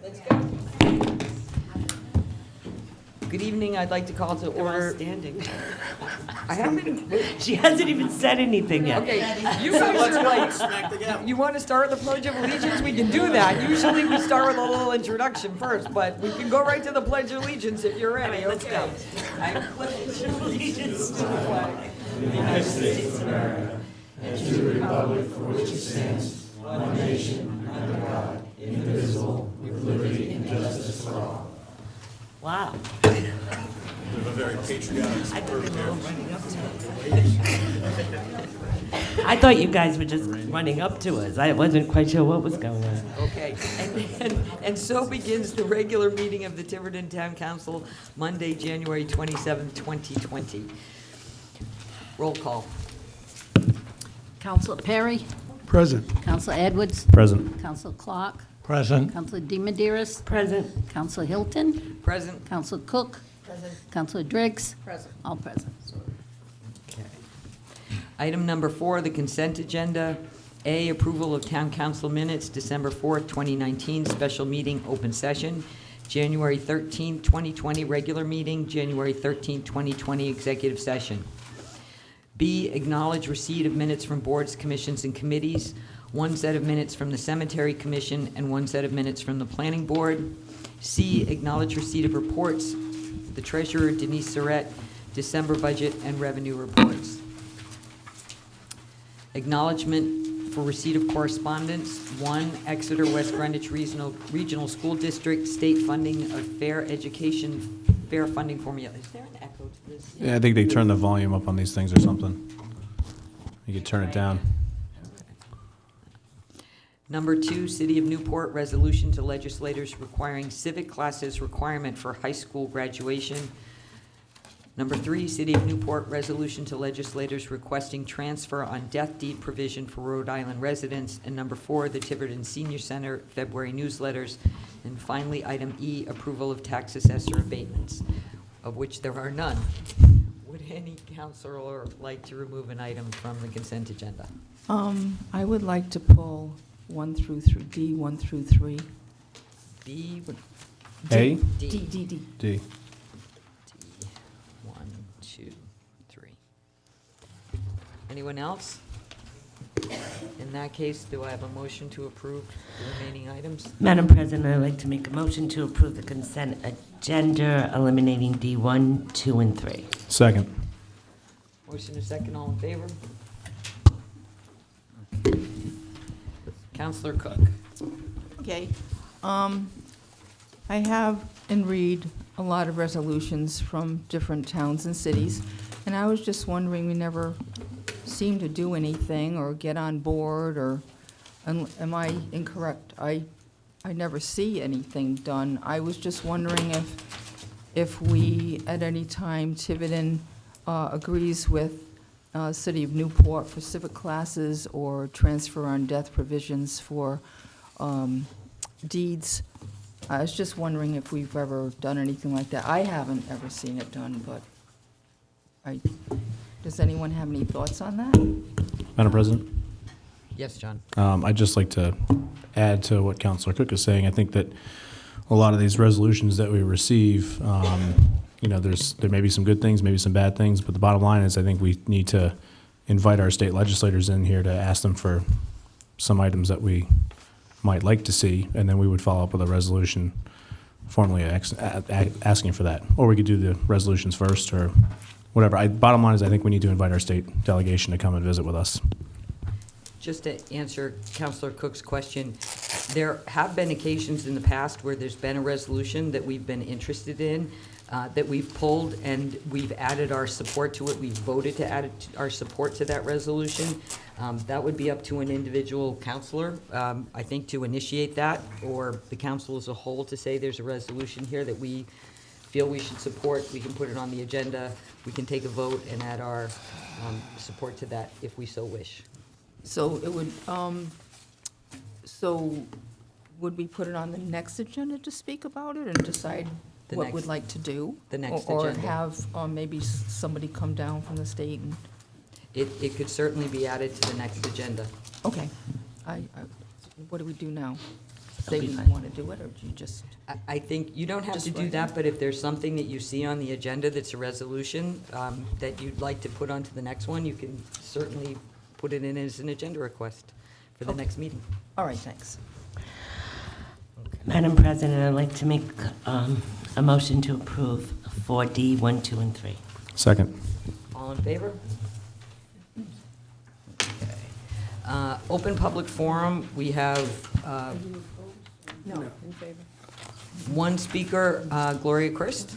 Let's go. Good evening. I'd like to call to order. Standing. I haven't. She hasn't even said anything yet. Okay, you guys are like. You want to start the Pledge of Allegiance? We can do that. Usually we start with a little introduction first, but we can go right to the Pledge of Allegiance if you're ready. Let's Okay. go. I pledge allegiance to the flag of the United States of America and to the republic for which it stands, one nation, under God, indivisible, with liberty and justice for all. Wow. We have a very patriotic I thought they were all running up to us. I thought you guys were just running up to us. I wasn't quite sure what was going on. Okay, and so begins the regular meeting of the Tiverton Town Council, Monday, January 27, 2020. Roll call. Councilor Perry, Present. Councilor Edwards, Present. Councilor Clark, Present. Councilor DiMederos, Present. Councilor Hilton, Present. Councilor Cook, Councilor Driggs, all present. Okay. Item number 4, the consent agenda. A, approval of Town Council minutes, December 4th, 2019, special meeting, open session. January 13th, 2020, regular meeting. January 13th, 2020, executive session. B, acknowledge receipt of minutes from boards, commissions, and committees. 1 set of minutes from the Cemetery Commission and 1 set of minutes from the Planning Board. C, acknowledge receipt of reports. The Treasurer, Denise Surratt, December budget and revenue reports. Acknowledgement for receipt of correspondence. 1, Exeter West Greenwich Regional School District, state funding of fair education, fair funding formula. Is there an echo to this? Yeah, I think they turn the volume up on these things or something. You could turn it down. Number 2, City of Newport resolution to legislators requiring civic classes requirement for high school graduation. Number 3, City of Newport resolution to legislators requesting transfer on death deed provision for Rhode Island residents. And number 4, the Tiverton Senior Center February newsletters. And finally, item E, approval of tax assessor abatements, of which there are none. Would any counselor like to remove an item from the consent agenda? I would like to pull 1 through D, 1 through 3. B, A? D. D. D. D, 1, 2, 3. Anyone else? In that case, do I have a motion to approve the remaining items? Madam President, I'd like to make a motion to approve the consent agenda, eliminating D1, 2, and 3. Second. Motion is second, all in favor? Counselor Cook. Okay. I have and read a lot of resolutions from different towns and cities, and I was just wondering, we never seem to do anything or get on board, or, am I incorrect? I never see anything done. I was just wondering if we, at any time, Tiverton agrees with City of Newport for civic classes or transfer on death provisions for deeds. I was just wondering if we've ever done anything like that. I haven't ever seen it done, but does anyone have any thoughts on that? Madam President? Yes, John. I'd just like to add to what Councilor Cook is saying. I think that a lot of these resolutions that we receive, there may be some good things, maybe some bad things, but the bottom line is I think we need to invite our state legislators in here to ask them for some items that we might like to see, and then we would follow up with a resolution formally asking for that. Or we could do the resolutions first or whatever. Bottom line is I think we need to invite our state delegation to come and visit with us. Just to answer Counselor Cook's question, there have been occasions in the past where there's been a resolution that we've been interested in, that we've pulled, and we've added our support to it. We've voted to add our support to that resolution. That would be up to an individual counselor, I think, to initiate that, or the council as a whole to say there's a resolution here that we feel we should support. We can put it on the agenda. We can take a vote and add our support to that if we so wish. So it would, would we put it on the next agenda to speak about it and decide The what next- we'd like to do? the next Or agenda. have maybe somebody come down from the state and, It could certainly be added to the next agenda. okay. What do we do now? say be we fine. want to do it, or do you just? I think you don't have Just to do write that, but if there's something that you see on the agenda that's a resolution that you'd like to put onto the next one, you can certainly put it in as an agenda request for the Okay. next meeting. All right, thanks. Madam President, I'd like to make a motion to approve 4D, 1, 2, and 3. Second. All in favor? Okay. Open public forum, we have No, in favor. one speaker, Gloria Christ.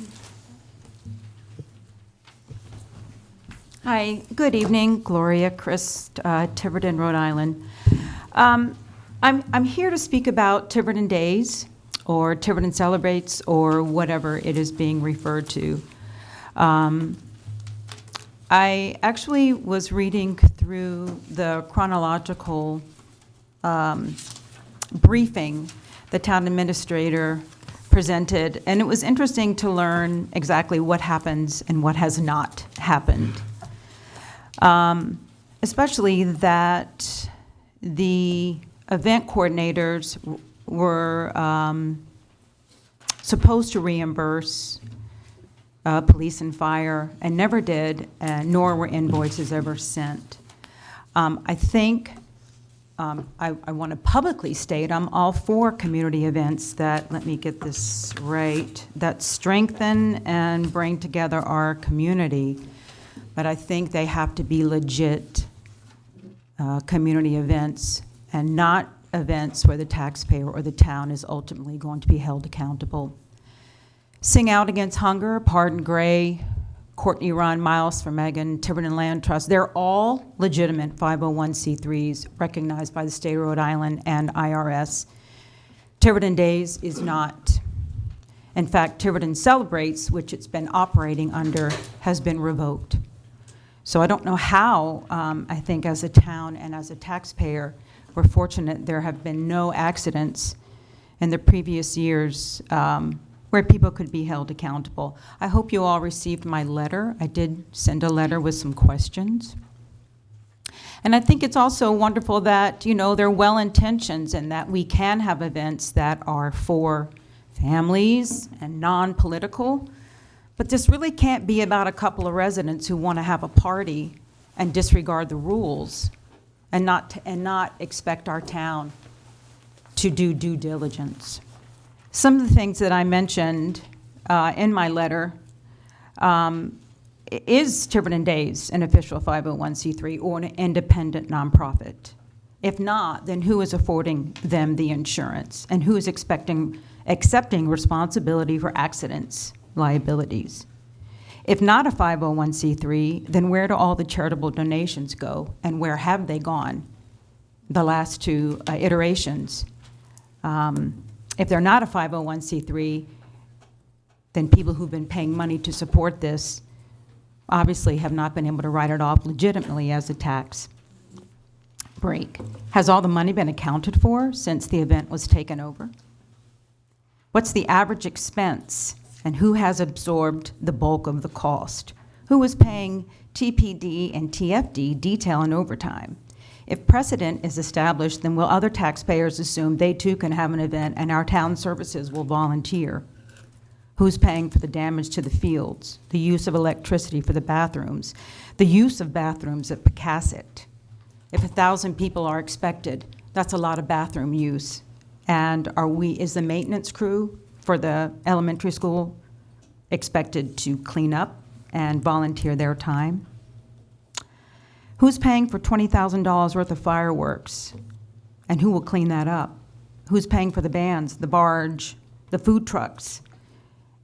Hi, good evening, Gloria Christ, Tiverton, Rhode Island. I'm here to speak about Tiverton Days, or Tiverton Celebrates, or whatever it is being referred to. I actually was reading through the chronological briefing the town administrator presented, and it was interesting to learn exactly what happens and what has not happened. Especially that the event coordinators were supposed to reimburse police and fire, and never did, nor were invoices ever sent. I think I want to publicly state I'm all for community events that, let me get this right, that strengthen and bring together our community. But I think they have to be legit community events and not events where the taxpayer or the town is ultimately going to be held accountable. Sing Out Against Hunger, Pardon Gray, Courtney Ron Miles for Megan, Tiverton Land Trust, they're all legitimate 501c3s recognized by the state of Rhode Island and IRS. Tiverton Days is not. In fact, Tiverton Celebrates, which it's been operating under, has been revoked. So I don't know how, I think as a town and as a taxpayer, we're fortunate there have been no accidents in the previous years where people could be held accountable. I hope you all received my letter. I did send a letter with some questions. And I think it's also wonderful that, you know, they're well-intentioned and that we can have events that are for families and non-political. But this really can't be about a couple of residents who want to have a party and disregard the rules and not expect our town to do due diligence. Some of the things that I mentioned in my letter is Tiverton Days an official 501c3 or an independent nonprofit? If not, then who is affording them the insurance and who is accepting responsibility for accidents, liabilities? If not a 501c3, then where do all the charitable donations go, and where have they gone the last two iterations? If they're not a 501c3, then people who've been paying money to support this obviously have not been able to write it off legitimately as a tax break. Has all the money been accounted for since the event was taken over? What's the average expense, and who has absorbed the bulk of the cost? Who is paying TPD and TFD detail and overtime? If precedent is established, then will other taxpayers assume they too can have an event and our town services will volunteer? Who's paying for the damage to the fields, the use of electricity for the bathrooms, the use of bathrooms at Pecasset? If 1,000 people are expected, that's a lot of bathroom use. And is the maintenance crew for the elementary school expected to clean up and volunteer their time? Who's paying for $20,000 worth of fireworks? And who will clean that up? Who's paying for the bands, the barge, the food trucks?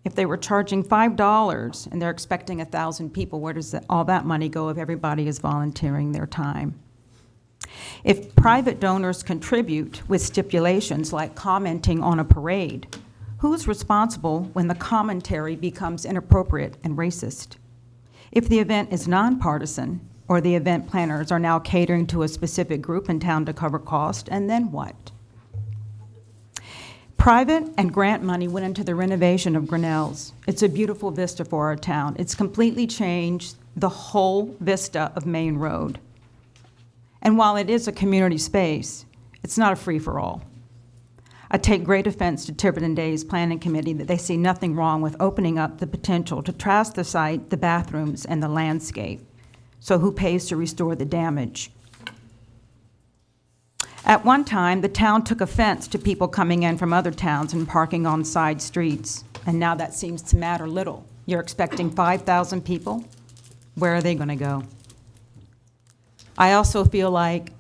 If they were charging $5 and they're expecting 1,000 people, where does all that money go if everybody is volunteering their time? If private donors contribute with stipulations like commenting on a parade, who's responsible when the commentary becomes inappropriate and racist? If the event is nonpartisan, or the event planners are now catering to a specific group in town to cover cost, and then what? Private and grant money went into the renovation of Grinnell's. It's a beautiful vista for our town. It's completely changed the whole vista of Main Road. And while it is a community space, it's not a free-for-all. I take great offense to Tiverton Days Planning Committee that they see nothing wrong with opening up the potential to trash the site, the bathrooms, and the landscape. So who pays to restore the damage? At one time, the town took offense to people coming in from other towns and parking on side streets, and now that seems to matter little. You're expecting 5,000 people? Where are they going to go? I also feel like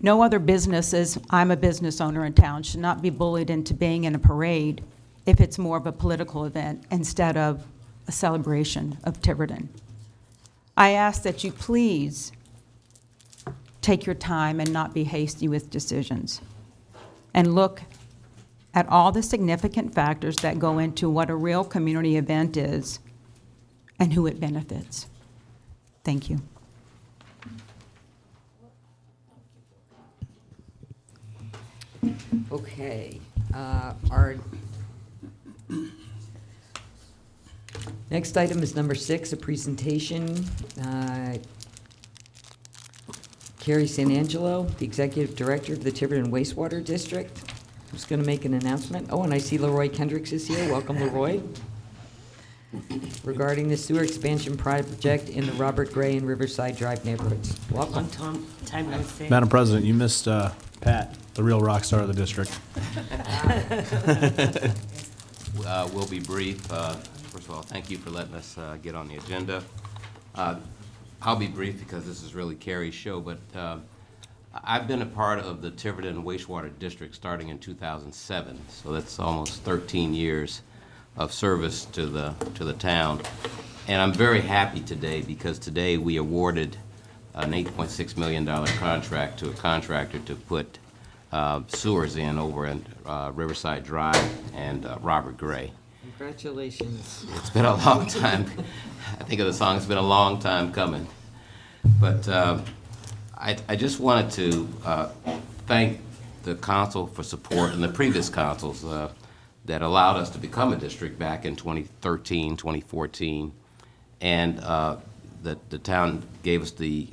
no other businesses, I'm a business owner in town, should not be bullied into being in a parade if it's more of a political event instead of a celebration of Tiverton. I ask that you please take your time and not be hasty with decisions, and look at all the significant factors that go into what a real community event is and who it benefits. Thank you. Okay, our next item is number 6, a presentation. Carrie San Angelo, the Executive Director of the Tiverton Wastewater District, who's going to make an announcement. Oh, and I see Leroy Kendricks is here. Welcome, Leroy. Regarding the sewer expansion project in the Robert Gray and Riverside Drive neighborhoods. Welcome. Madam President, you missed Pat, the real rock star of the district. We'll be brief. First of all, thank you for letting us get on the agenda. I'll be brief because this is really Carrie's show, but I've been a part of the Tiverton Wastewater District starting in 2007, so that's almost 13 years of service to the town. And I'm very happy today because today we awarded an $8.6 million contract to a contractor to put sewers in over in Riverside Drive and Robert Gray. Congratulations. It's been a long time. I think of the song, it's been a long time coming. But I just wanted to thank the council for support and the previous councils that allowed us to become a district back in 2013, 2014. And the town gave us the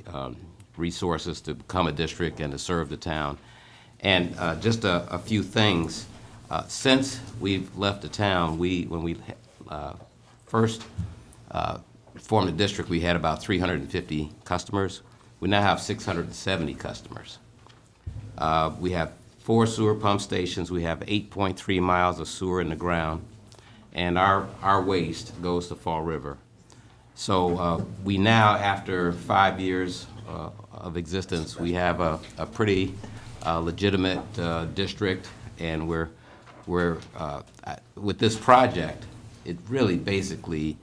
resources to become a district and to serve the town. And just a few things. Since we've left the town, when we first formed the district, we had about 350 customers. We now have 670 customers. We have 4 sewer pump stations. We have 8.3 miles of sewer in the ground, and our waste goes to Fall River. So we now, after 5 years of existence, we have a pretty legitimate district, and we're with this project, it really basically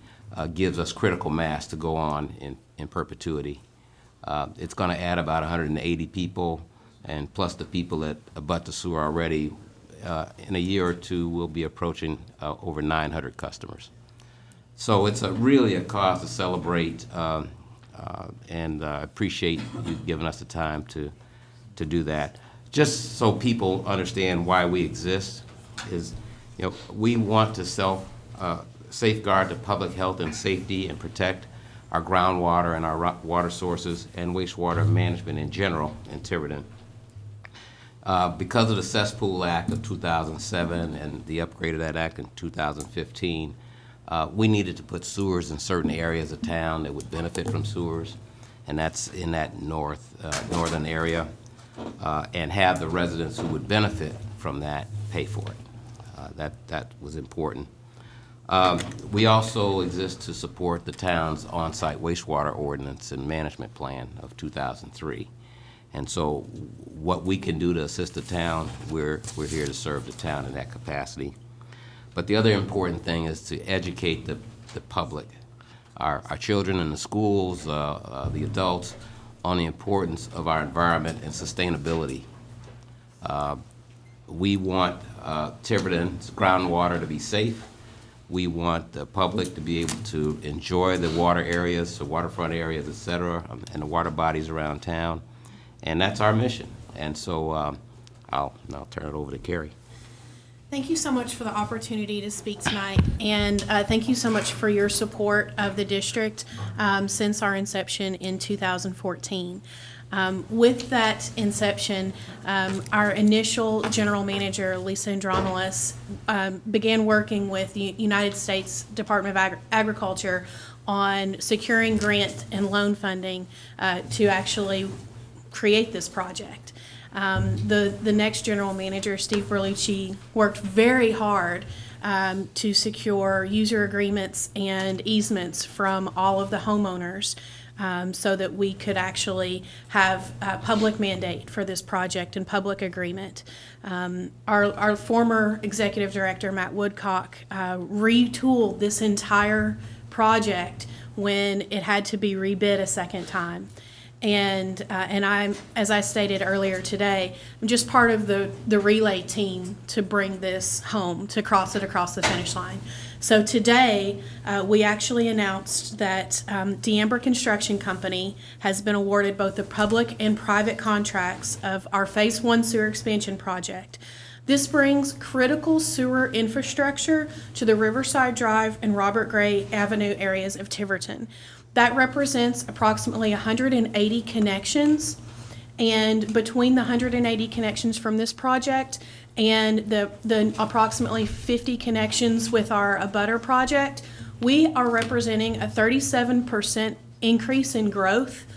gives us critical mass to go on in perpetuity. It's going to add about 180 people, and plus the people that abut the sewer already. In a year or two, we'll be approaching over 900 customers. So it's really a cause to celebrate, and I appreciate you giving us the time to do that. Just so people understand why we exist is, we want to safeguard the public health and safety and protect our groundwater and our water sources and wastewater management in general in Tiverton. Because of the Cesspool Act of 2007 and the upgrade of that act in 2015, we needed to put sewers in certain areas of town that would benefit from sewers, and that's in that northern area, and have the residents who would benefit from that pay for it. That was important. We also exist to support the town's on-site wastewater ordinance and management plan of 2003. And so what we can do to assist the town, we're here to serve the town in that capacity. But the other important thing is to educate the public, our children in the schools, the adults, on the importance of our environment and sustainability. We want Tiverton's groundwater to be safe. We want the public to be able to enjoy the water areas, the waterfront areas, et cetera, and the water bodies around town. And that's our mission. And so I'll turn it over to Carrie. Thank you so much for the opportunity to speak tonight, and thank you so much for your support of the district since our inception in 2014. With that inception, our initial general manager, Lisa Andromelos, began working with the United States Department of Agriculture on securing grant and loan funding to actually create this project. The next general manager, Steve Berlucci, worked very hard to secure user agreements and easements from all of the homeowners so that we could actually have a public mandate for this project and public agreement. Our former executive director, Matt Woodcock, retooled this entire project when it had to be rebid a second time. And I'm, as I stated earlier today, I'm just part of the relay team to bring this home, to cross it across the finish line. So today, we actually announced that D'Amber Construction Company has been awarded both the public and private contracts of our Phase 1 sewer expansion project. This brings critical sewer infrastructure to the Riverside Drive and Robert Gray Avenue areas of Tiverton. That represents approximately 180 connections, and between the 180 connections from this project and the approximately 50 connections with our abutter project, we are representing a 37% increase in growth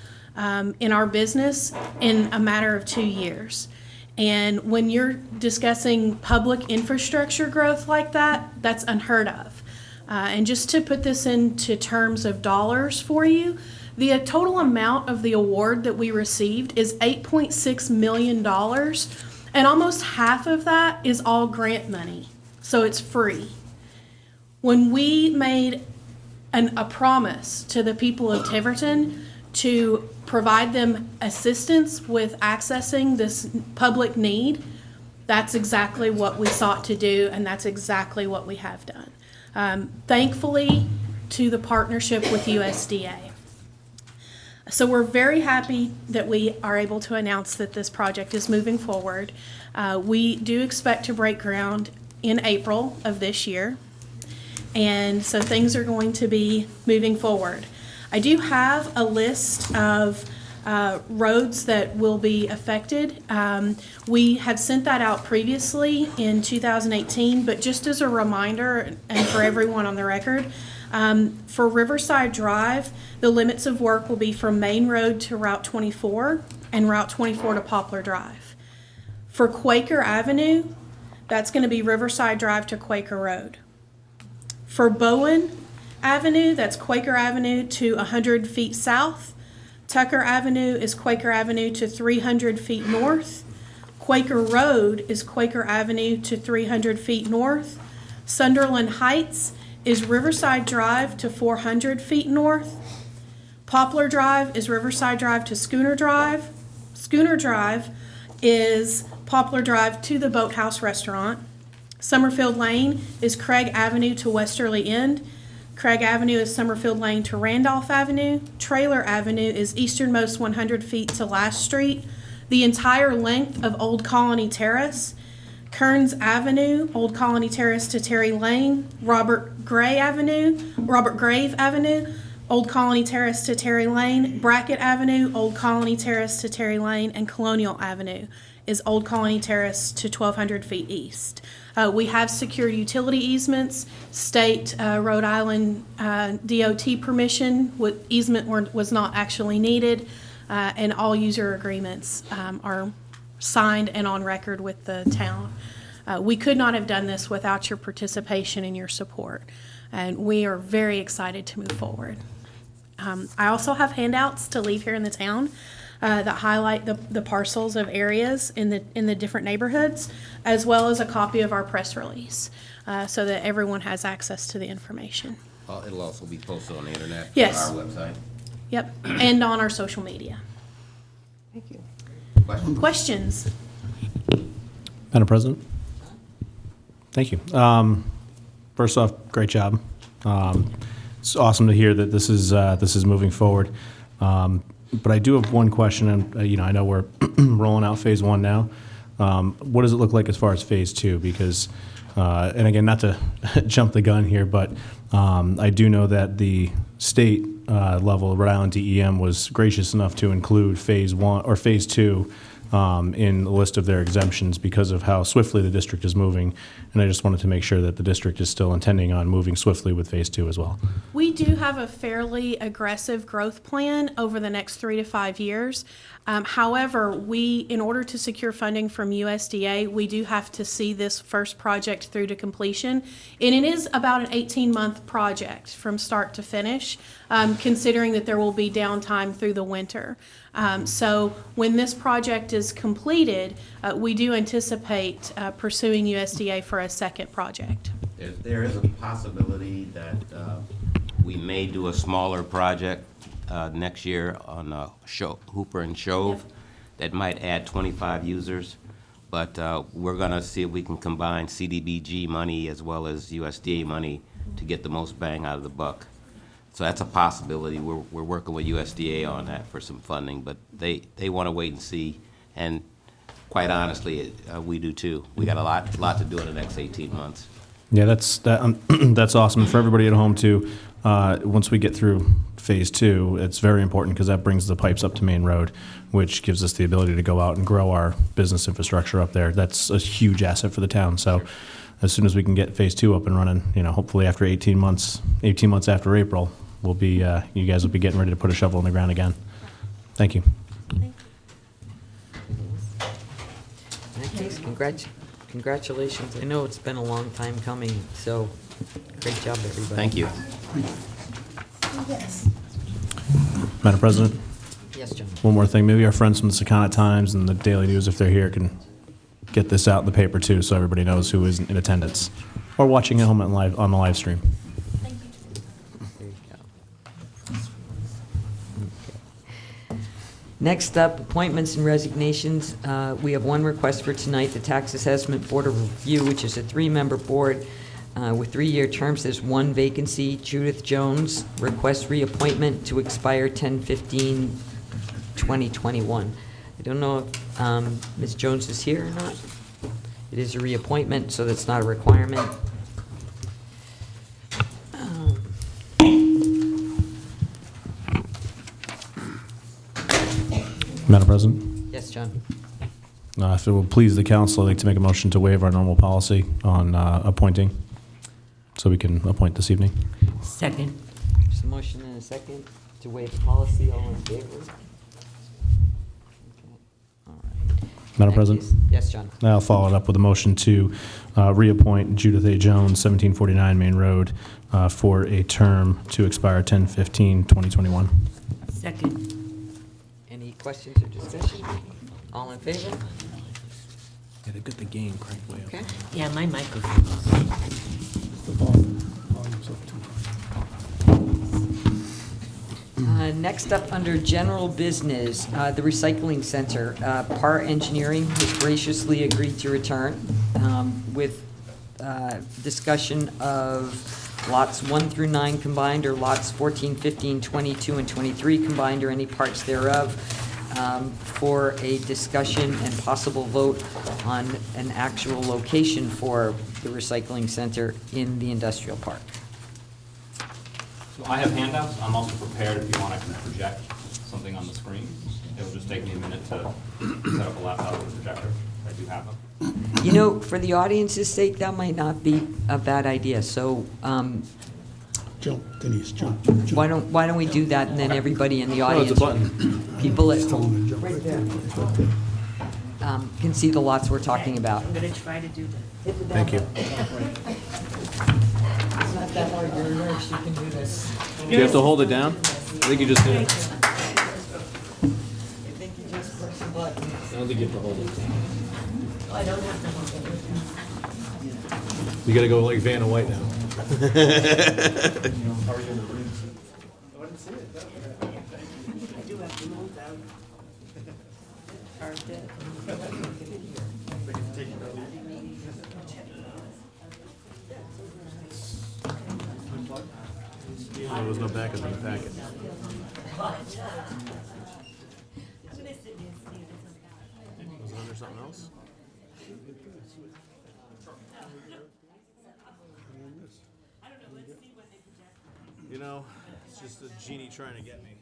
in our business in a matter of 2 years. And when you're discussing public infrastructure growth like that, that's unheard of. And just to put this into terms of dollars for you, the total amount of the award that we received is $8.6 million, and almost half of that is all grant money, so it's free. When we made a promise to the people of Tiverton to provide them assistance with accessing this public need, that's exactly what we sought to do, and that's exactly what we have done. Thankfully to the partnership with USDA. So we're very happy that we are able to announce that this project is moving forward. We do expect to break ground in April of this year, and so things are going to be moving forward. I do have a list of roads that will be affected. We have sent that out previously in 2018, but just as a reminder and for everyone on the record, for Riverside Drive, the limits of work will be from Main Road to Route 24 and Route 24 to Poplar Drive. For Quaker Avenue, that's going to be Riverside Drive to Quaker Road. For Bowen Avenue, that's Quaker Avenue to 100 feet south. Tucker Avenue is Quaker Avenue to 300 feet north. Quaker Road is Quaker Avenue to 300 feet north. Sunderland Heights is Riverside Drive to 400 feet north. Poplar Drive is Riverside Drive to Schooner Drive. Schooner Drive is Poplar Drive to the Boathouse Restaurant. Summerfield Lane is Craig Avenue to Westerly End. Craig Avenue is Summerfield Lane to Randolph Avenue. Trailer Avenue is easternmost 100 feet to Last Street. The entire length of Old Colony Terrace. Kearns Avenue, Old Colony Terrace to Terry Lane. Robert Grave Avenue, Old Colony Terrace to Terry Lane. Brackett Avenue, Old Colony Terrace to Terry Lane. And Colonial Avenue is Old Colony Terrace to 1,200 feet east. We have secured utility easements, state Rhode Island DOT permission. Easement was not actually needed, and all user agreements are signed and on record with the town. We could not have done this without your participation and your support, and we are very excited to move forward. I also have handouts to leave here in the town that highlight the parcels of areas in the different neighborhoods, as well as a copy of our press release, so that everyone has access to the information. It'll also be posted on the internet. Yes. On our website. Yep, and on our social media. Thank you. Questions? Madam President? Thank you. First off, great job. It's awesome to hear that this is moving forward. But I do have one question, and I know we're rolling out Phase 1 now. What does it look like as far as phase two? Because, and again, not to jump the gun here, but I do know that the state level, Rhode Island DEM, was gracious enough to include phase one or phase two in the list of their exemptions because of how swiftly the district is moving. And I just wanted to make sure that the district is still intending on moving swiftly with phase two as well. We do have a fairly aggressive growth plan over the next 3 to 5 years. However, in order to secure funding from USDA, we do have to see this first project through to completion. And it is about an 18-month project from start to finish, considering that there will be downtime through the winter. So when this project is completed, we do anticipate pursuing USDA for a second project. There is a possibility that we may do a smaller project next year on Hooper and Shove that might add 25 users. But we're going to see if we can combine CDBG money as well as USDA money to get the most bang out of the buck. So that's a possibility. We're working with USDA on that for some funding, but they want to wait and see. And quite honestly, we do too. We got a lot to do in the next 18 months. Yeah, that's awesome. For everybody at home too, once we get through phase two, it's very important because that brings the pipes up to Main Road, which gives us the ability to go out and grow our business infrastructure up there. That's a huge asset for the town. So as soon as we can get phase two up and running, hopefully after 18 months after April, we'll be, you guys will be getting ready to put a shovel in the ground again. Thank you. In that case, congratulations. I know it's been a long time coming, so great job, everybody. Thank you. Madam President, Yes, John. one more thing. Maybe our friends from the Secana Times and the Daily News, if they're here, can get this out in the paper too, so everybody knows who is in attendance or watching at home on the live stream. There you go. Okay. Next up, appointments and resignations. We have one request for tonight, the Tax Assessment Board of Review, which is a 3-member board with 3-year terms. There's one vacancy. Judith Jones requests reappointment to expire 10/15/2021. I don't know if Ms. Jones is here or not. It is a reappointment, so that's not a requirement. Madam President, Yes, John. if it will please the council, I'd like to make a motion to waive our normal policy on appointing, so we can appoint this evening. Second. There's a motion and a second to waive the policy. All in favor? Okay. All right. Madam President? Yes, John. I'll follow it up with a motion to reappoint Judith A. Jones, 1749 Main Road, for a term to expire 10/15/2021. Second. Any questions or discussion? All in favor? Yeah, they've got the game cranked way up. Okay. Yeah, my microphone. Next up, under general business, the recycling center. PAR Engineering has graciously agreed to return with discussion of lots 1 through 9 combined, or lots 14, 15, 22, and 23 combined, or any parts thereof, for a discussion and possible vote on an actual location for the recycling center in the industrial park. So I have handouts. I'm also prepared if you want, I can project something on the screen. It will just take me a minute to set up a laptop with a projector. I do have them. You know, for the audience's sake, that might not be a bad idea, so Jump, Denise, jump. why don't we do that, and then everybody in the audience, people at home, right there, can see the lots we're talking about. I'm going to try to do that. Thank you. It's not that hard, you're a nurse, you can do this. Do you have to hold it down? I think you just did. I think you just press the button. I don't think you have to hold it. I don't have to hold it. You gotta go like Vanna White now. I do have to move out. There was no backup in the packet. Was it under something else? You know, it's just a genie trying to get me.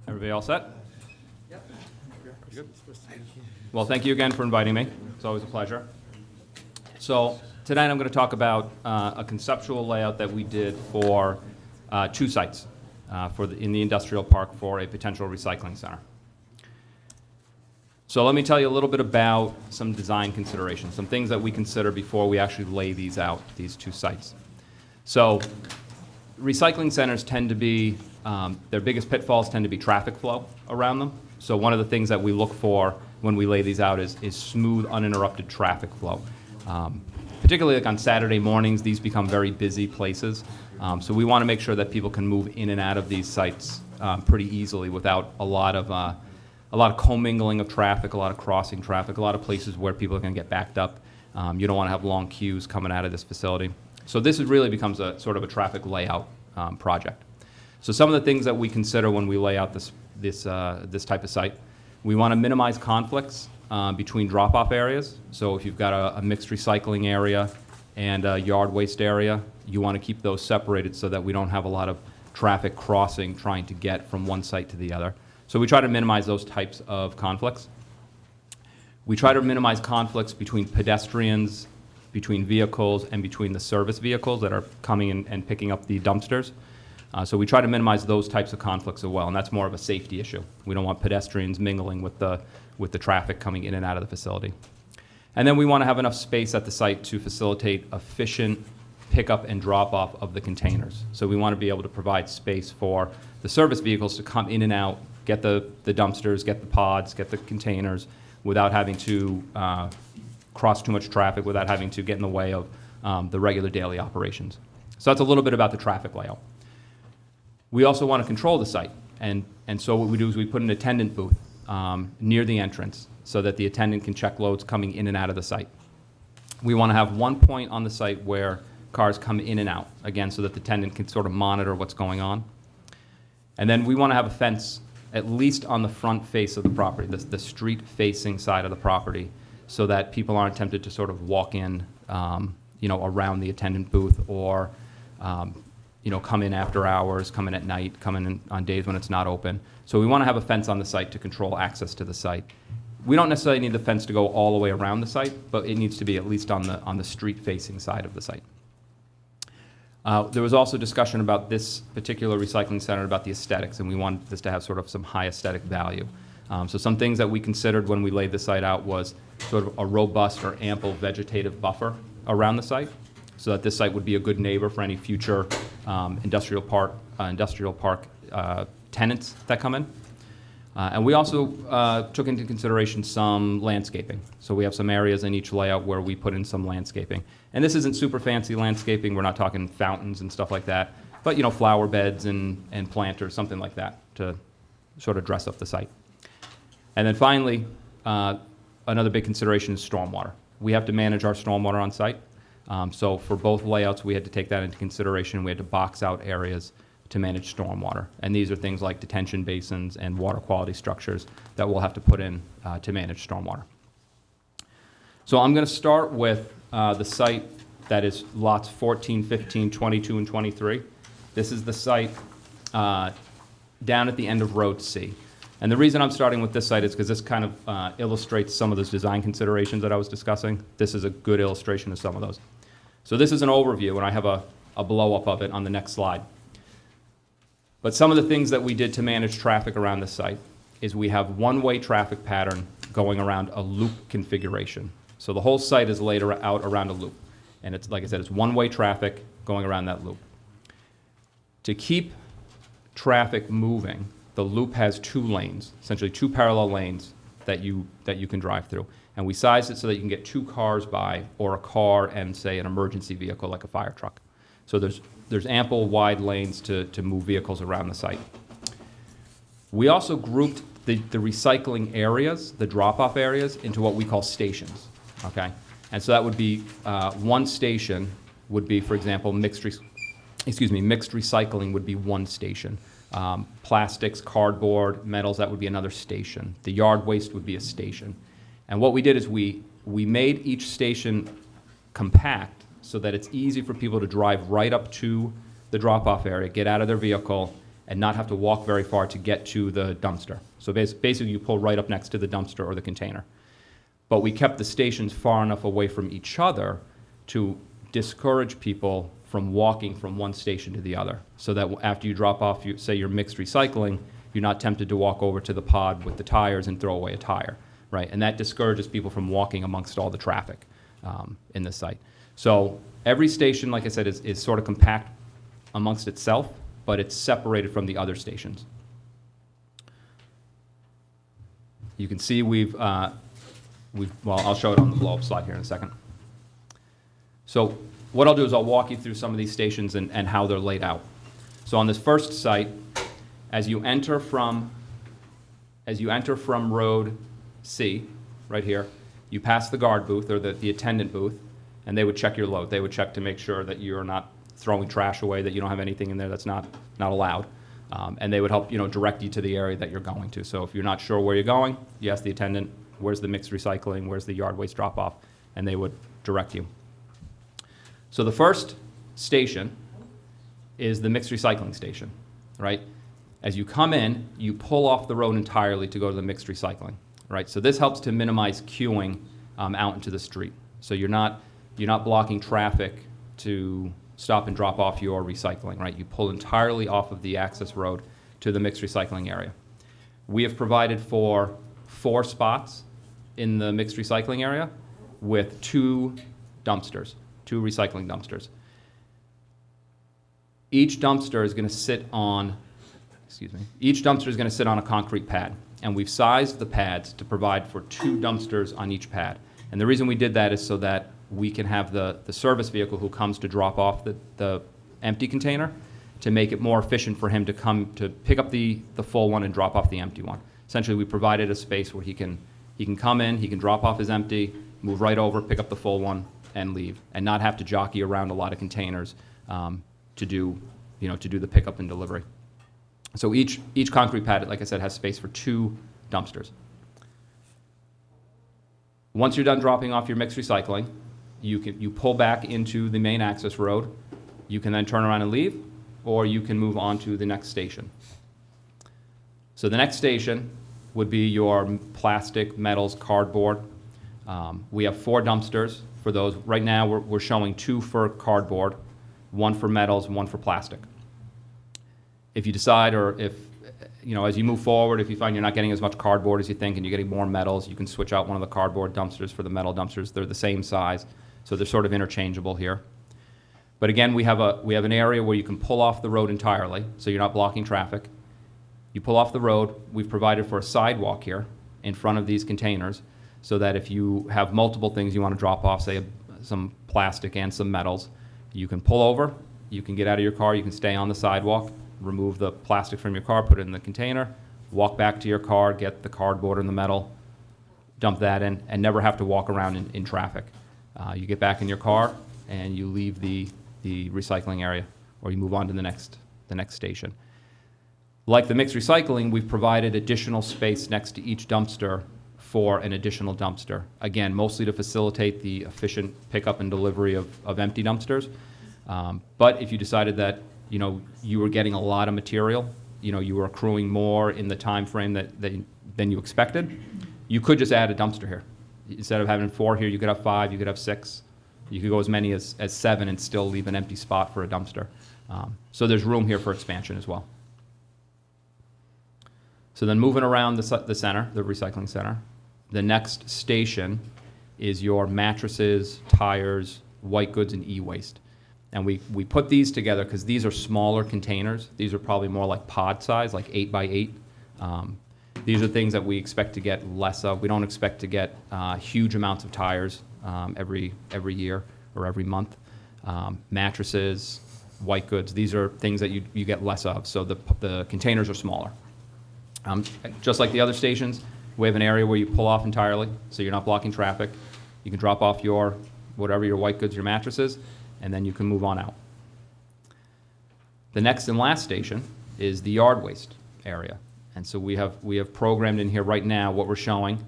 Everybody all set? Good. Well, thank you again for inviting me. It's always a pleasure. So tonight I'm going to talk about a conceptual layout that we did for 2 sites in the industrial park for a potential recycling center. So let me tell you a little bit about some design considerations, some things that we consider before we actually lay these out, these 2 sites. So recycling centers tend to be, their biggest pitfalls tend to be traffic flow around them. So one of the things that we look for when we lay these out is smooth, uninterrupted traffic flow. Particularly like on Saturday mornings, these become very busy places. So we want to make sure that people can move in and out of these sites pretty easily without a lot of commingling of traffic, a lot of crossing traffic, a lot of places where people are going to get backed up. You don't want to have long queues coming out of this facility. So this really becomes a sort of a traffic layout project. So some of the things that we consider when we lay out this type of site, we want to minimize conflicts between drop-off areas. So if you've got a mixed recycling area and a yard waste area, you want to keep those separated so that we don't have a lot of traffic crossing trying to get from one site to the other. So we try to minimize those types of conflicts. We try to minimize conflicts between pedestrians, between vehicles, and between the service vehicles that are coming in and picking up the dumpsters. So we try to minimize those types of conflicts as well, and that's more of a safety issue. We don't want pedestrians mingling with the traffic coming in and out of the facility. And then we want to have enough space at the site to facilitate efficient pickup and drop-off of the containers. So we want to be able to provide space for the service vehicles to come in and out, get the dumpsters, get the pods, get the containers, without having to cross too much traffic, without having to get in the way of the regular daily operations. So that's a little bit about the traffic layout. We also want to control the site, and so what we do is we put an attendant booth near the entrance so that the attendant can check loads coming in and out of the site. We want to have one point on the site where cars come in and out, again, so that the attendant can sort of monitor what's going on. And then we want to have a fence at least on the front face of the property, the street-facing side of the property, so that people aren't tempted to sort of walk in, around the attendant booth, or come in after hours, come in at night, come in on days when it's not open. So we want to have a fence on the site to control access to the site. We don't necessarily need the fence to go all the way around the site, but it needs to be at least on the street-facing side of the site. There was also discussion about this particular recycling center, about the aesthetics, and we wanted this to have sort of some high aesthetic value. So some things that we considered when we laid the site out was sort of a robust or ample vegetative buffer around the site. so that this site would be a good neighbor for any future industrial park tenants that come in. And we also took into consideration some landscaping. So we have some areas in each layout where we put in some landscaping. And this isn't super fancy landscaping. We're not talking fountains and stuff like that. But, you know, flower beds and planters, something like that, to sort of dress up the site. And then finally, another big consideration is stormwater. We have to manage our stormwater on site. So for both layouts, we had to take that into consideration. We had to box out areas to manage stormwater. And these are things like detention basins and water quality structures that we'll have to put in to manage stormwater. So I'm going to start with the site that is lots 14, 15, 22, and 23. This is the site down at the end of Road C. And the reason I'm starting with this site is because this kind of illustrates some of those design considerations that I was discussing. This is a good illustration of some of those. So this is an overview, and I have a blow-up of it on the next slide. But some of the things that we did to manage traffic around this site is we have one-way traffic pattern going around a loop configuration. So the whole site is laid out around a loop. And it's, like I said, it's one-way traffic going around that loop. To keep traffic moving, the loop has 2 lanes, essentially 2 parallel lanes that you can drive through. And we sized it so that you can get 2 cars by, or a car and, say, an emergency vehicle like a fire truck. So there's ample wide lanes to move vehicles around the site. We also grouped the recycling areas, the drop-off areas, into what we call stations, okay? And so that would be, one station would be, for example, mixed recycling would be one station. Plastics, cardboard, metals, that would be another station. The yard waste would be a station. And what we did is we made each station compact so that it's easy for people to drive right up to the drop-off area, get out of their vehicle, and not have to walk very far to get to the dumpster. So basically you pull right up next to the dumpster or the container. But we kept the stations far enough away from each other to discourage people from walking from one station to the other, so that after you drop off, say you're mixed recycling, you're not tempted to walk over to the pod with the tires and throw away a tire, right? And that discourages people from walking amongst all the traffic in the site. So every station, like I said, is sort of compact amongst itself, but it's separated from the other stations. You can see well, I'll show it on the blow-up slide here in a second. So what I'll do is I'll walk you through some of these stations and how they're laid out. So on this first site, as you enter from Road C, right here, you pass the guard booth or the attendant booth, and they would check your load. They would check to make sure that you're not throwing trash away, that you don't have anything in there that's not allowed. And they would help, direct you to the area that you're going to. So if you're not sure where you're going, you ask the attendant, where's the mixed recycling, where's the yard waste drop-off, and they would direct you. So the first station is the mixed recycling station, right? As you come in, you pull off the road entirely to go to the mixed recycling, right? So this helps to minimize queuing out into the street. So you're not blocking traffic to stop and drop off your recycling, right? You pull entirely off of the access road to the mixed recycling area. We have provided for 4 spots in the mixed recycling area with 2 dumpsters, 2 recycling dumpsters. Each dumpster is going to sit on, each dumpster is going to sit on a concrete pad, and we've sized the pads to provide for 2 dumpsters on each pad. And the reason we did that is so that we can have the service vehicle who comes to drop off the empty container to make it more efficient for him to come to pick up the full one and drop off the empty one. Essentially, we provided a space where he can come in, he can drop off his empty, move right over, pick up the full one, and leave, and not have to jockey around a lot of containers to do the pickup and delivery. So each concrete pad, like I said, has space for 2 dumpsters. Once you're done dropping off your mixed recycling, you pull back into the main access road. You can then turn around and leave, or you can move on to the next station. So the next station would be your plastic, metals, cardboard. We have 4 dumpsters for those. Right now, we're showing 2 for cardboard, 1 for metals, 1 for plastic. If you decide, or if, as you move forward, if you find you're not getting as much cardboard as you think and you're getting more metals, you can switch out one of the cardboard dumpsters for the metal dumpsters. They're the same size, so they're sort of interchangeable here. But again, we have an area where you can pull off the road entirely, so you're not blocking traffic. You pull off the road. We've provided for a sidewalk here in front of these containers, so that if you have multiple things you want to drop off, say some plastic and some metals, you can pull over, you can get out of your car, you can stay on the sidewalk, remove the plastic from your car, put it in the container, walk back to your car, get the cardboard and the metal, dump that in, and never have to walk around in traffic. You get back in your car and you leave the recycling area, or you move on to the next station. Like the mixed recycling, we've provided additional space next to each dumpster for an additional dumpster. Again, mostly to facilitate the efficient pickup and delivery of empty dumpsters. But if you decided that you were getting a lot of material, you were accruing more in the time frame than you expected, you could just add a dumpster here. Instead of having 4 here, you could have 5, you could have 6. You could go as many as 7 and still leave an empty spot for a dumpster. So there's room here for expansion as well. So then moving around the center, the recycling center, the next station is your mattresses, tires, white goods, and e-waste. And we put these together because these are smaller containers. These are probably more like pod size, like 8 by 8. These are things that we expect to get less of. We don't expect to get huge amounts of tires every year or every month. Mattresses, white goods, these are things that you get less of. So the containers are smaller. Just like the other stations, we have an area where you pull off entirely, so you're not blocking traffic. You can drop off your white goods, your mattresses, and then you can move on out. The next and last station is the yard waste area. And so we have programmed in here right now. What we're showing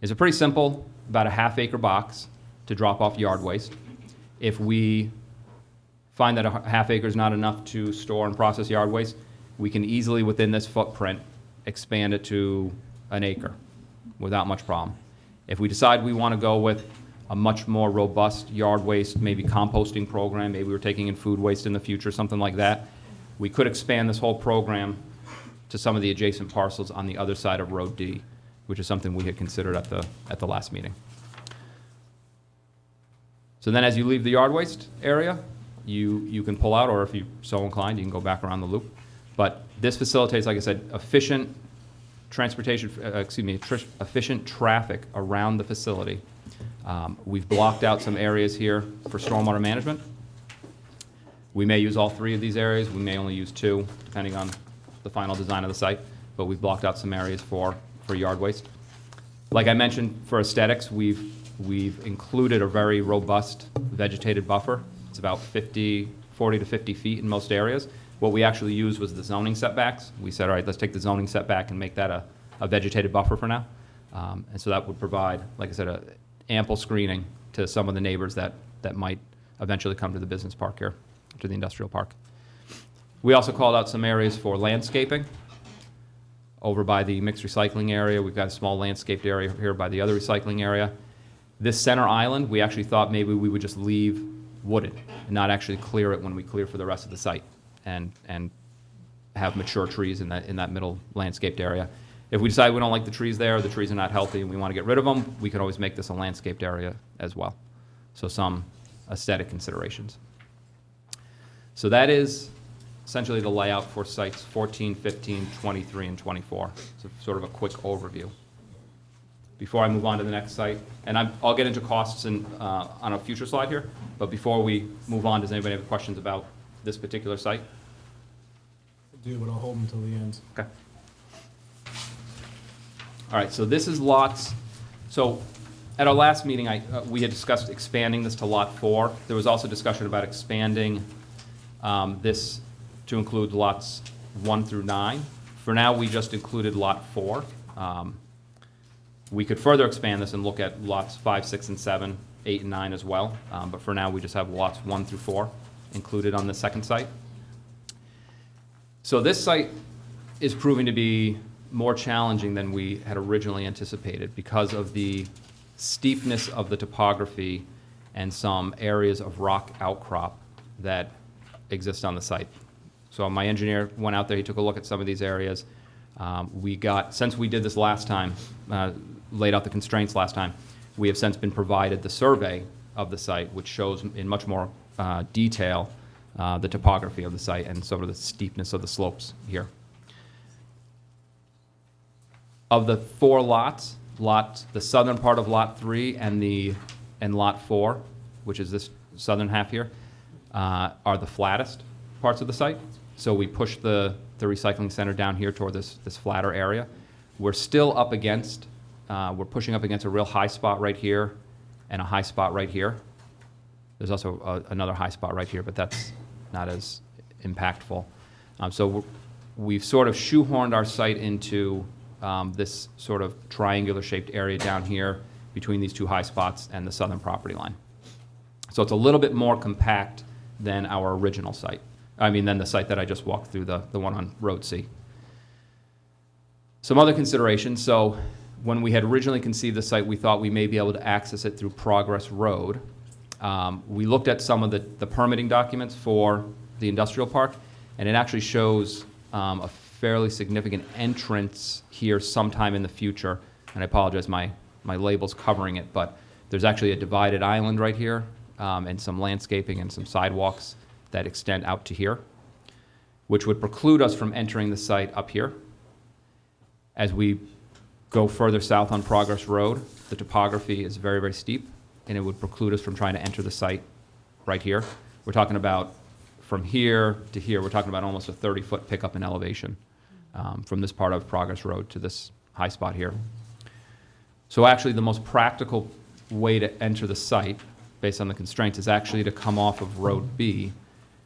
is a pretty simple, about a half-acre box to drop off yard waste. If we find that a half acre is not enough to store and process yard waste, we can easily, within this footprint, expand it to an acre without much problem. If we decide we want to go with a much more robust yard waste, maybe composting program, maybe we're taking in food waste in the future, something like that, we could expand this whole program to some of the adjacent parcels on the other side of Road D, which is something we had considered at the last meeting. So then as you leave the yard waste area, you can pull out, or if you're so inclined, you can go back around the loop. But this facilitates, like I said, efficient transportation, efficient traffic around the facility. We've blocked out some areas here for stormwater management. We may use all 3 of these areas. We may only use 2, depending on the final design of the site. But we've blocked out some areas for yard waste. Like I mentioned, for aesthetics, we've included a very robust vegetated buffer. It's about 40 to 50 feet in most areas. What we actually used was the zoning setbacks. We said, all right, let's take the zoning setback and make that a vegetated buffer for now. And so that would provide, like I said, ample screening to some of the neighbors that might eventually come to the business park here, to the industrial park. We also called out some areas for landscaping. Over by the mixed recycling area, we've got a small landscaped area here by the other recycling area. This center island, we actually thought maybe we would just leave wooded and not actually clear it when we clear for the rest of the site, and have mature trees in that middle landscaped area. If we decide we don't like the trees there, the trees are not healthy, and we want to get rid of them, we can always make this a landscaped area as well. So some aesthetic considerations. So that is essentially the layout for sites 14, 15, 23, and 24. So sort of a quick overview. Before I move on to the next site, and I'll get into costs on a future slide here, but before we move on, does anybody have questions about this particular site? I do, but I'll hold them until the end. Okay. All right, so this is lots. So at our last meeting, we had discussed expanding this to lot 4. There was also discussion about expanding this to include lots 1 through 9. For now, we just included lot 4. We could further expand this and look at lots 5, 6, and 7, 8, and 9 as well. But for now, we just have lots 1 through 4 included on the second site. So this site is proving to be more challenging than we had originally anticipated because of the steepness of the topography and some areas of rock outcrop that exist on the site. So my engineer went out there, he took a look at some of these areas. Since we did this last time, laid out the constraints last time, we have since been provided the survey of the site, which shows in much more detail the topography of the site and sort of the steepness of the slopes here. Of the 4 lots, the southern part of Lot 3 and Lot 4, which is this southern half here, are the flattest parts of the site. So we push the recycling center down here toward this flatter area. We're still up against, we're pushing up against a real high spot right here and a high spot right here. There's also another high spot right here, but that's not as impactful. So we've sort of shoehorned our site into this sort of triangular shaped area down here between these 2 high spots and the southern property line. So it's a little bit more compact than our original site. Than the site that I just walked through, the one on Road C. Some other considerations. So when we had originally conceived the site, we thought we may be able to access it through Progress Road. We looked at some of the permitting documents for the industrial park, and it actually shows a fairly significant entrance here sometime in the future. And I apologize, my label's covering it, but there's actually a divided island right here, and some landscaping and some sidewalks that extend out to here, which would preclude us from entering the site up here. As we go further south on Progress Road, the topography is very, very steep, and it would preclude us from trying to enter the site right here. We're talking about from here to here, we're talking about almost a 30-foot pickup in elevation from this part of Progress Road to this high spot here. So actually the most practical way to enter the site, based on the constraints, is actually to come off of Road B.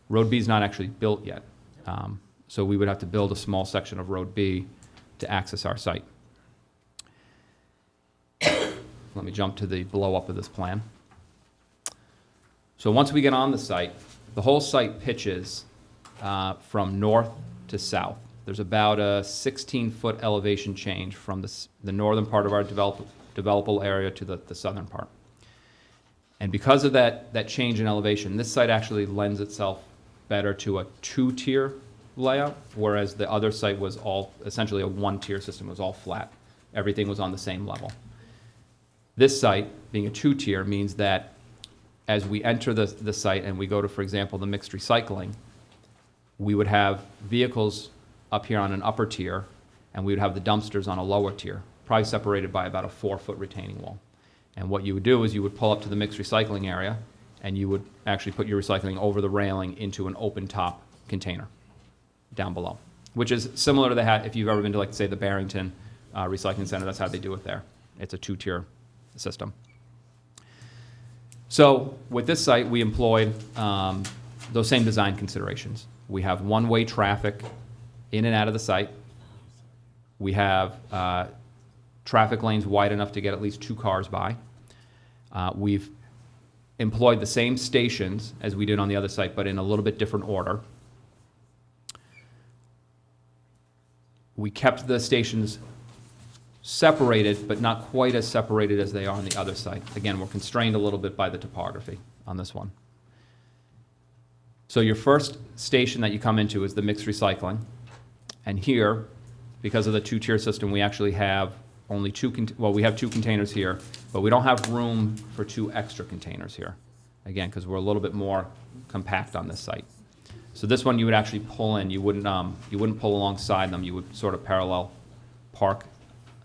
Road B is not actually built yet, so we would have to build a small section of Road B to access our site. Let me jump to the blow-up of this plan. So once we get on the site, the whole site pitches from north to south. There's about a 16-foot elevation change from the northern part of our developable area to the southern part. And because of that change in elevation, this site actually lends itself better to a 2-tier layout, whereas the other site was all essentially a 1-tier system. It was all flat. Everything was on the same level. This site, being a 2-tier, means that as we enter the site and we go to, for example, the mixed recycling, we would have vehicles up here on an upper tier, and we would have the dumpsters on a lower tier, probably separated by about a 4-foot retaining wall. And what you would do is you would pull up to the mixed recycling area, and you would actually put your recycling over the railing into an open top container down below, which is similar to if you've ever been to, like, say, the Barrington Recycling Center, that's how they do it there. It's a 2-tier system. So with this site, we employed those same design considerations. We have one-way traffic in and out of the site. We have traffic lanes wide enough to get at least 2 cars by. We've employed the same stations as we did on the other site, but in a little bit different order. We kept the stations separated, but not quite as separated as they are on the other site. Again, we're constrained a little bit by the topography on this one. So your first station that you come into is the mixed recycling. And here, because of the 2-tier system, we actually have only we have 2 containers here, but we don't have room for 2 extra containers here. Again, because we're a little bit more compact on this site. So this one you would actually pull in. You wouldn't pull alongside them. You would sort of parallel park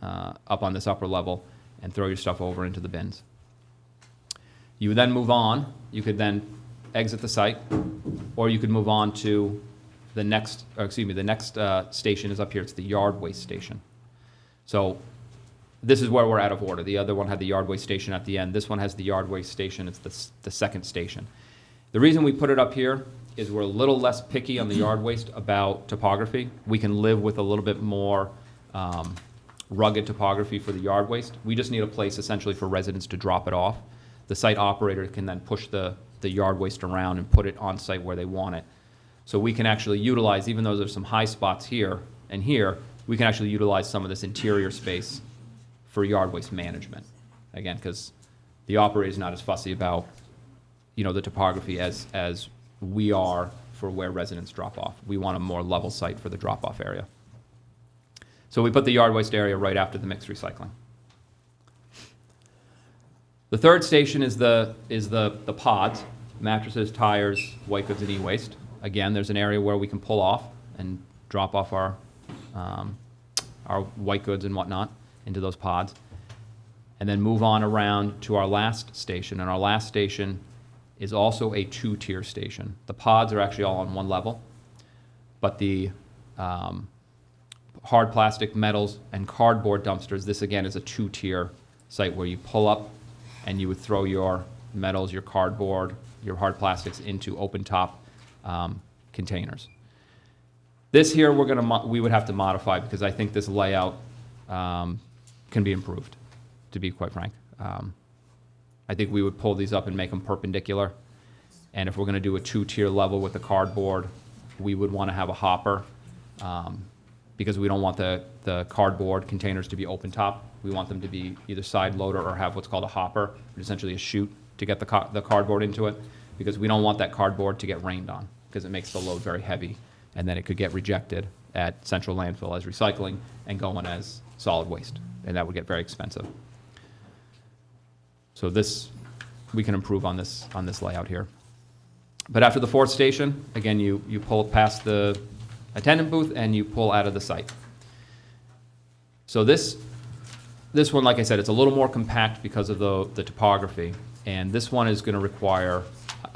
up on this upper level and throw your stuff over into the bins. You would then move on. You could then exit the site, or you could move on to the next, the next station is up here. It's the yard waste station. So this is where we're out of order. The other one had the yard waste station at the end. This one has the yard waste station. It's the second station. The reason we put it up here is we're a little less picky on the yard waste about topography. We can live with a little bit more rugged topography for the yard waste. We just need a place essentially for residents to drop it off. The site operator can then push the yard waste around and put it on site where they want it. So we can actually utilize, even though there's some high spots here and here, we can actually utilize some of this interior space for yard waste management. Again, because the operator is not as fussy about, the topography as we are for where residents drop off. We want a more level site for the drop-off area. So we put the yard waste area right after the mixed recycling. The third station is the pods. mattresses, tires, white goods, and e-waste. Again, there's an area where we can pull off and drop off our white goods and whatnot into those pods, and then move on around to our last station. And our last station is also a two-tier station. The pods are actually all on one level, but the hard plastic, metals, and cardboard dumpsters, this again is a two-tier site where you pull up and you would throw your metals, your cardboard, your hard plastics into open-top containers. This here we would have to modify because I think this layout can be improved, to be quite frank. I think we would pull these up and make them perpendicular. And if we're going to do a two-tier level with the cardboard, we would want to have a hopper because we don't want the cardboard containers to be open top. We want them to be either side loader or have what's called a hopper, essentially a chute to get the cardboard into it, because we don't want that cardboard to get rained on because it makes the load very heavy, and then it could get rejected at central landfill as recycling and going as solid waste, and that would get very expensive. So this, we can improve on this layout here. But after the fourth station, again, you pull past the attendant booth and you pull out of the site. So this one, like I said, it's a little more compact because of the topography, and this one is going to require,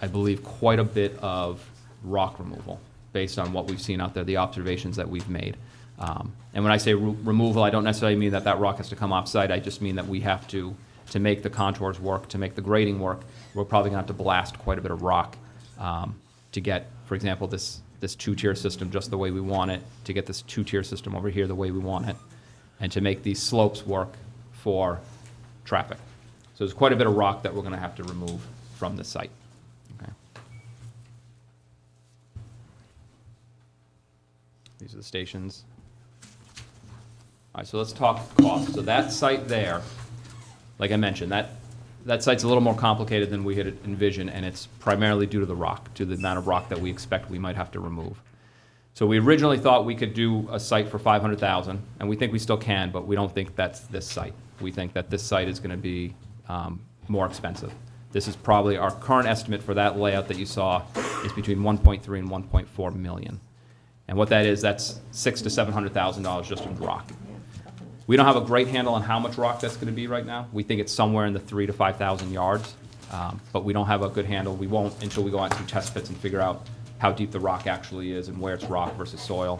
I believe, quite a bit of rock removal based on what we've seen out there, the observations that we've made. And when I say removal, I don't necessarily mean that rock has to come off-site. I just mean that we have to make the contours work, to make the grading work, we're probably going to have to blast quite a bit of rock to get, for example, this two-tier system just the way we want it, to get this two-tier system over here the way we want it, and to make these slopes work for traffic. So there's quite a bit of rock that we're going to have to remove from this site. Okay. These are the stations. All right, so let's talk cost. So that site there, like I mentioned, that site's a little more complicated than we had envisioned, and it's primarily due to the rock, to the amount of rock that we expect we might have to remove. So we originally thought we could do a site for $500,000, and we think we still can, but we don't think that's this site. We think that this site is going to be more expensive. This is probably our current estimate for that layout that you saw is between 1.3 and 1.4 million. And what that is, that's $600,000 to $700,000 just in rock. We don't have a great handle on how much rock that's going to be right now. We think it's somewhere in the 3,000 to 5,000 yards, but we don't have a good handle. We won't until we go out to test pits and figure out how deep the rock actually is and where it's rock versus soil.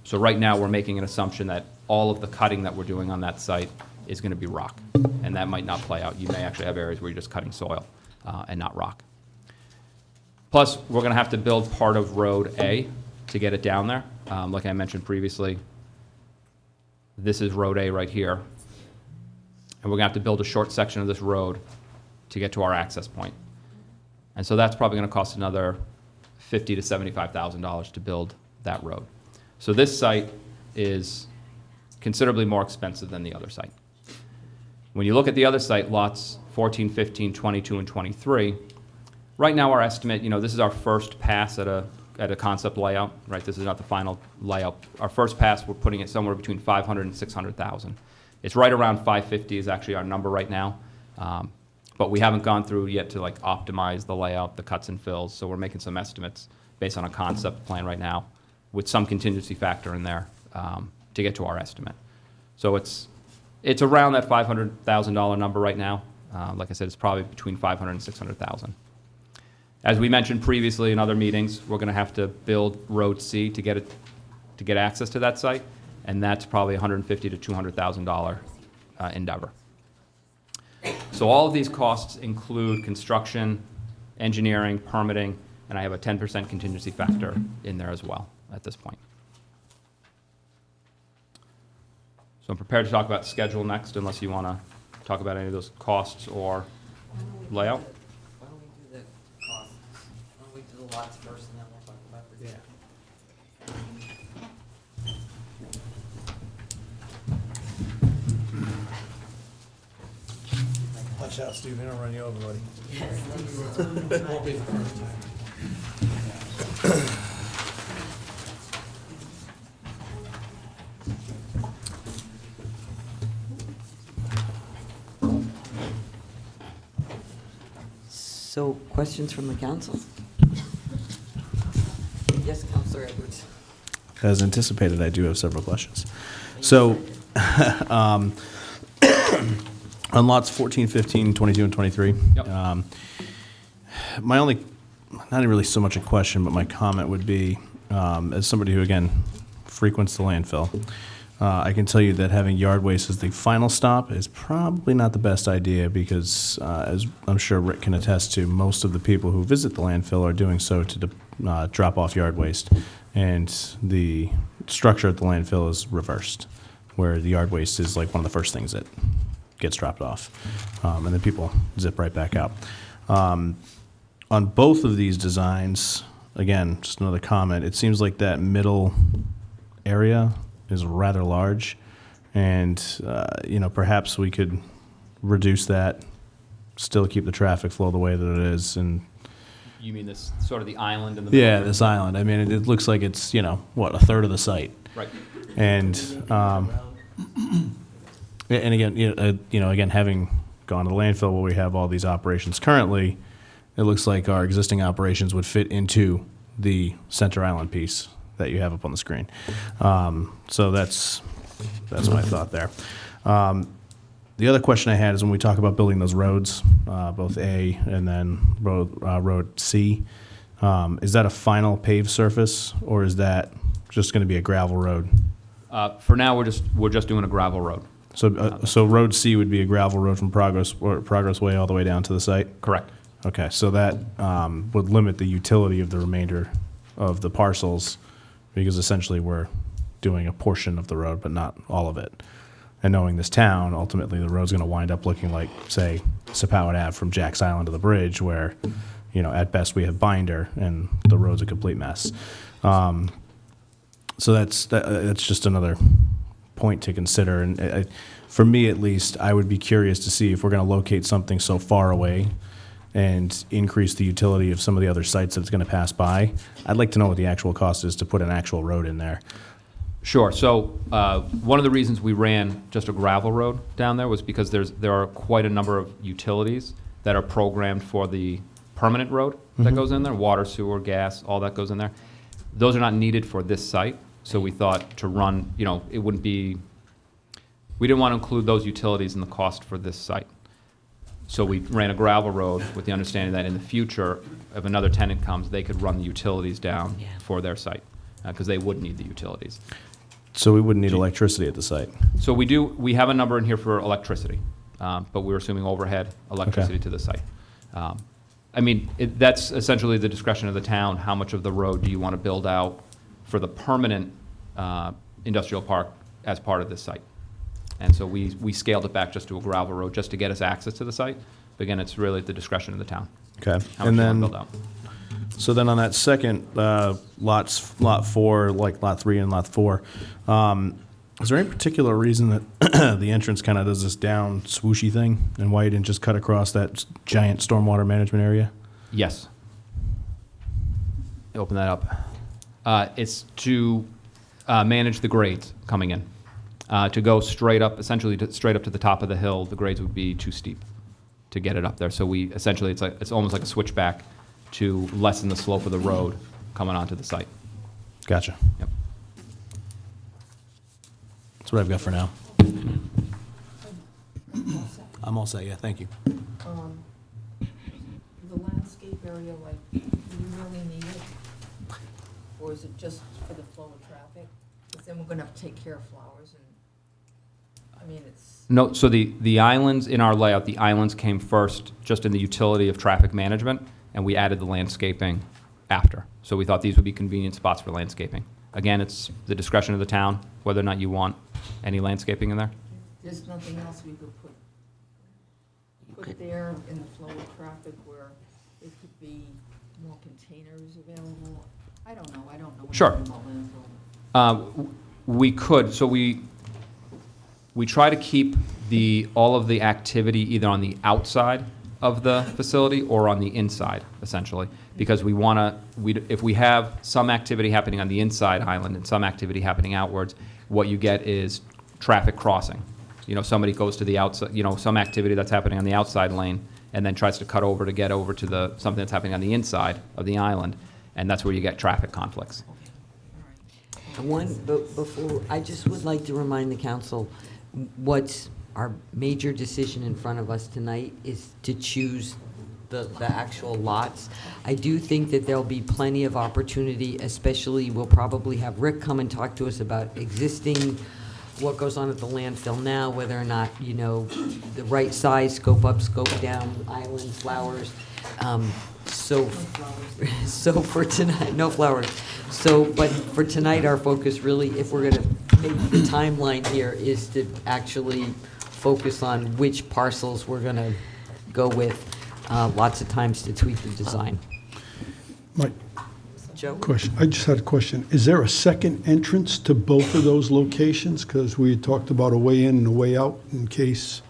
So right now we're making an assumption that all of the cutting that we're doing on that site is going to be rock, and that might not play out. You may actually have areas where you're just cutting soil and not rock. Plus, we're going to have to build part of Road A to get it down there. Like I mentioned previously, this is Road A right here, and we're going to have to build a short section of this road to get to our access point. And so that's probably going to cost another $50,000 to $75,000 to build that road. So this site is considerably more expensive than the other site. When you look at the other site, lots 14, 15, 22, and 23, right now our estimate, this is our first pass at a concept layout, right? This is not the final layout. Our first pass, we're putting it somewhere between 500 and 600,000. It's right around 550 is actually our number right now. But we haven't gone through yet to optimize the layout, the cuts and fills, so we're making some estimates based on a concept plan right now with some contingency factor in there to get to our estimate. So it's around that $500,000 number right now. Like I said, it's probably between 500 and 600,000. As we mentioned previously in other meetings, we're going to have to build Road C to get access to that site, and that's probably $150,000 to $200,000 endeavor. So all of these costs include construction, engineering, permitting, and I have a 10% contingency factor in there as well at this point. So I'm prepared to talk about schedule next, unless you want to talk about any of those costs or layout. Why don't we do the costs? Why don't we do the lots first and then we'll talk about the... Watch out, Steve, they don't run you over, buddy. Won't be the first time. So, questions from the council? Yes, Councilor Edwards. As anticipated, I do have several questions. So, on lots 14, 15, 22, and 23, Yep. my only, not really so much a question, but my comment would be, as somebody who, again, frequents the landfill, I can tell you that having yard waste as the final stop is probably not the best idea because, as I'm sure Rick can attest to, most of the people who visit the landfill are doing so to drop off yard waste. And the structure at the landfill is reversed, where the yard waste is like one of the first things that gets dropped off. And then people zip right back out. On both of these designs, again, just another comment, it seems like that middle area is rather large. And, perhaps we could reduce that, still keep the traffic flow the way that it is. And You mean this, sort of the island in the middle? yeah, this island. I mean, it looks like it's, a third of the site. Right. And, and again, again, having gone to the landfill where we have all these operations currently, it looks like our existing operations would fit into the center island piece that you have up on the screen. So that's my thought there. The other question I had is when we talk about building those roads, both A and then road C, is that a final paved surface or is that just going to be a gravel road? For now, we're just doing a gravel road. So road C would be a gravel road from Progress Way all the way down to the site? Correct. Okay, so that would limit the utility of the remainder of the parcels because essentially we're doing a portion of the road, but not all of it. And knowing this town, ultimately the road's going to wind up looking like, say, Sepauwett Ave from Jack's Island to the bridge, where, at best we have binder and the road's a complete mess. So that's just another point to consider. And for me, at least, I would be curious to see if we're going to locate something so far away and increase the utility of some of the other sites that it's going to pass by. I'd like to know what the actual cost is to put an actual road in there. Sure. So one of the reasons we ran just a gravel road down there was because there are quite a number of utilities that are programmed for the permanent road that goes in there, water, sewer, gas, all that goes in there. Those are not needed for this site, so we thought to run, it wouldn't be, we didn't want to include those utilities in the cost for this site. So we ran a gravel road with the understanding that in the future, if another tenant comes, they could run the utilities down for their site, because they would need the utilities. So we wouldn't need electricity at the site. So we have a number in here for electricity, but we're assuming overhead electricity to the site. That's essentially the discretion of the town. How much of the road do you want to build out for the permanent industrial park as part of this site? And so we scaled it back just to a gravel road just to get us access to the site. But again, it's really at the discretion of the town. Okay. How much you want to build out. So then on that second lot 4, like lot 3 and lot 4, is there any particular reason that the entrance kind of does this down swooshy thing and why you didn't just cut across that giant stormwater management area? Yes. Open that up. It's to manage the grades coming in. To go straight up, essentially straight up to the top of the hill, the grades would be too steep to get it up there. So we essentially, it's almost like a switchback to lessen the slope of the road coming onto the site. Gotcha. Yep. That's what I've got for now. I'm all set, yeah, thank you. The landscape area, do you really need it? Or is it just for the flow of traffic? Because then we're going to have to take care of flowers and, it's... No, so the islands in our layout, the islands came first just in the utility of traffic management, and we added the landscaping after. So we thought these would be convenient spots for landscaping. Again, it's the discretion of the town whether or not you want any landscaping in there. There's nothing else we could put there in the flow of traffic where it could be more containers available? I don't know Sure. anything about landfill. We could, so we try to keep all of the activity either on the outside of the facility or on the inside, essentially, because we want to, if we have some activity happening on the inside island and some activity happening outwards, what you get is traffic crossing. Somebody goes to the outside, some activity that's happening on the outside lane and then tries to cut over to get over to something that's happening on the inside of the island, and that's where you get traffic conflicts. Before, I just would like to remind the council, what's our major decision in front of us tonight is to choose the actual lots. I do think that there'll be plenty of opportunity, especially we'll probably have Rick come and talk to us about existing, what goes on at the landfill now, whether or not, the right size, scope up, scope down, island, flowers. So for tonight, no flowers. But for tonight, our focus really, if we're gonna make the timeline here, is to actually focus on which parcels we're gonna go with, lots of times to tweak the design. Mike, Joe? question, I just had a question. Is there a second entrance to both of those locations? Because we had talked about a way in and a way out in case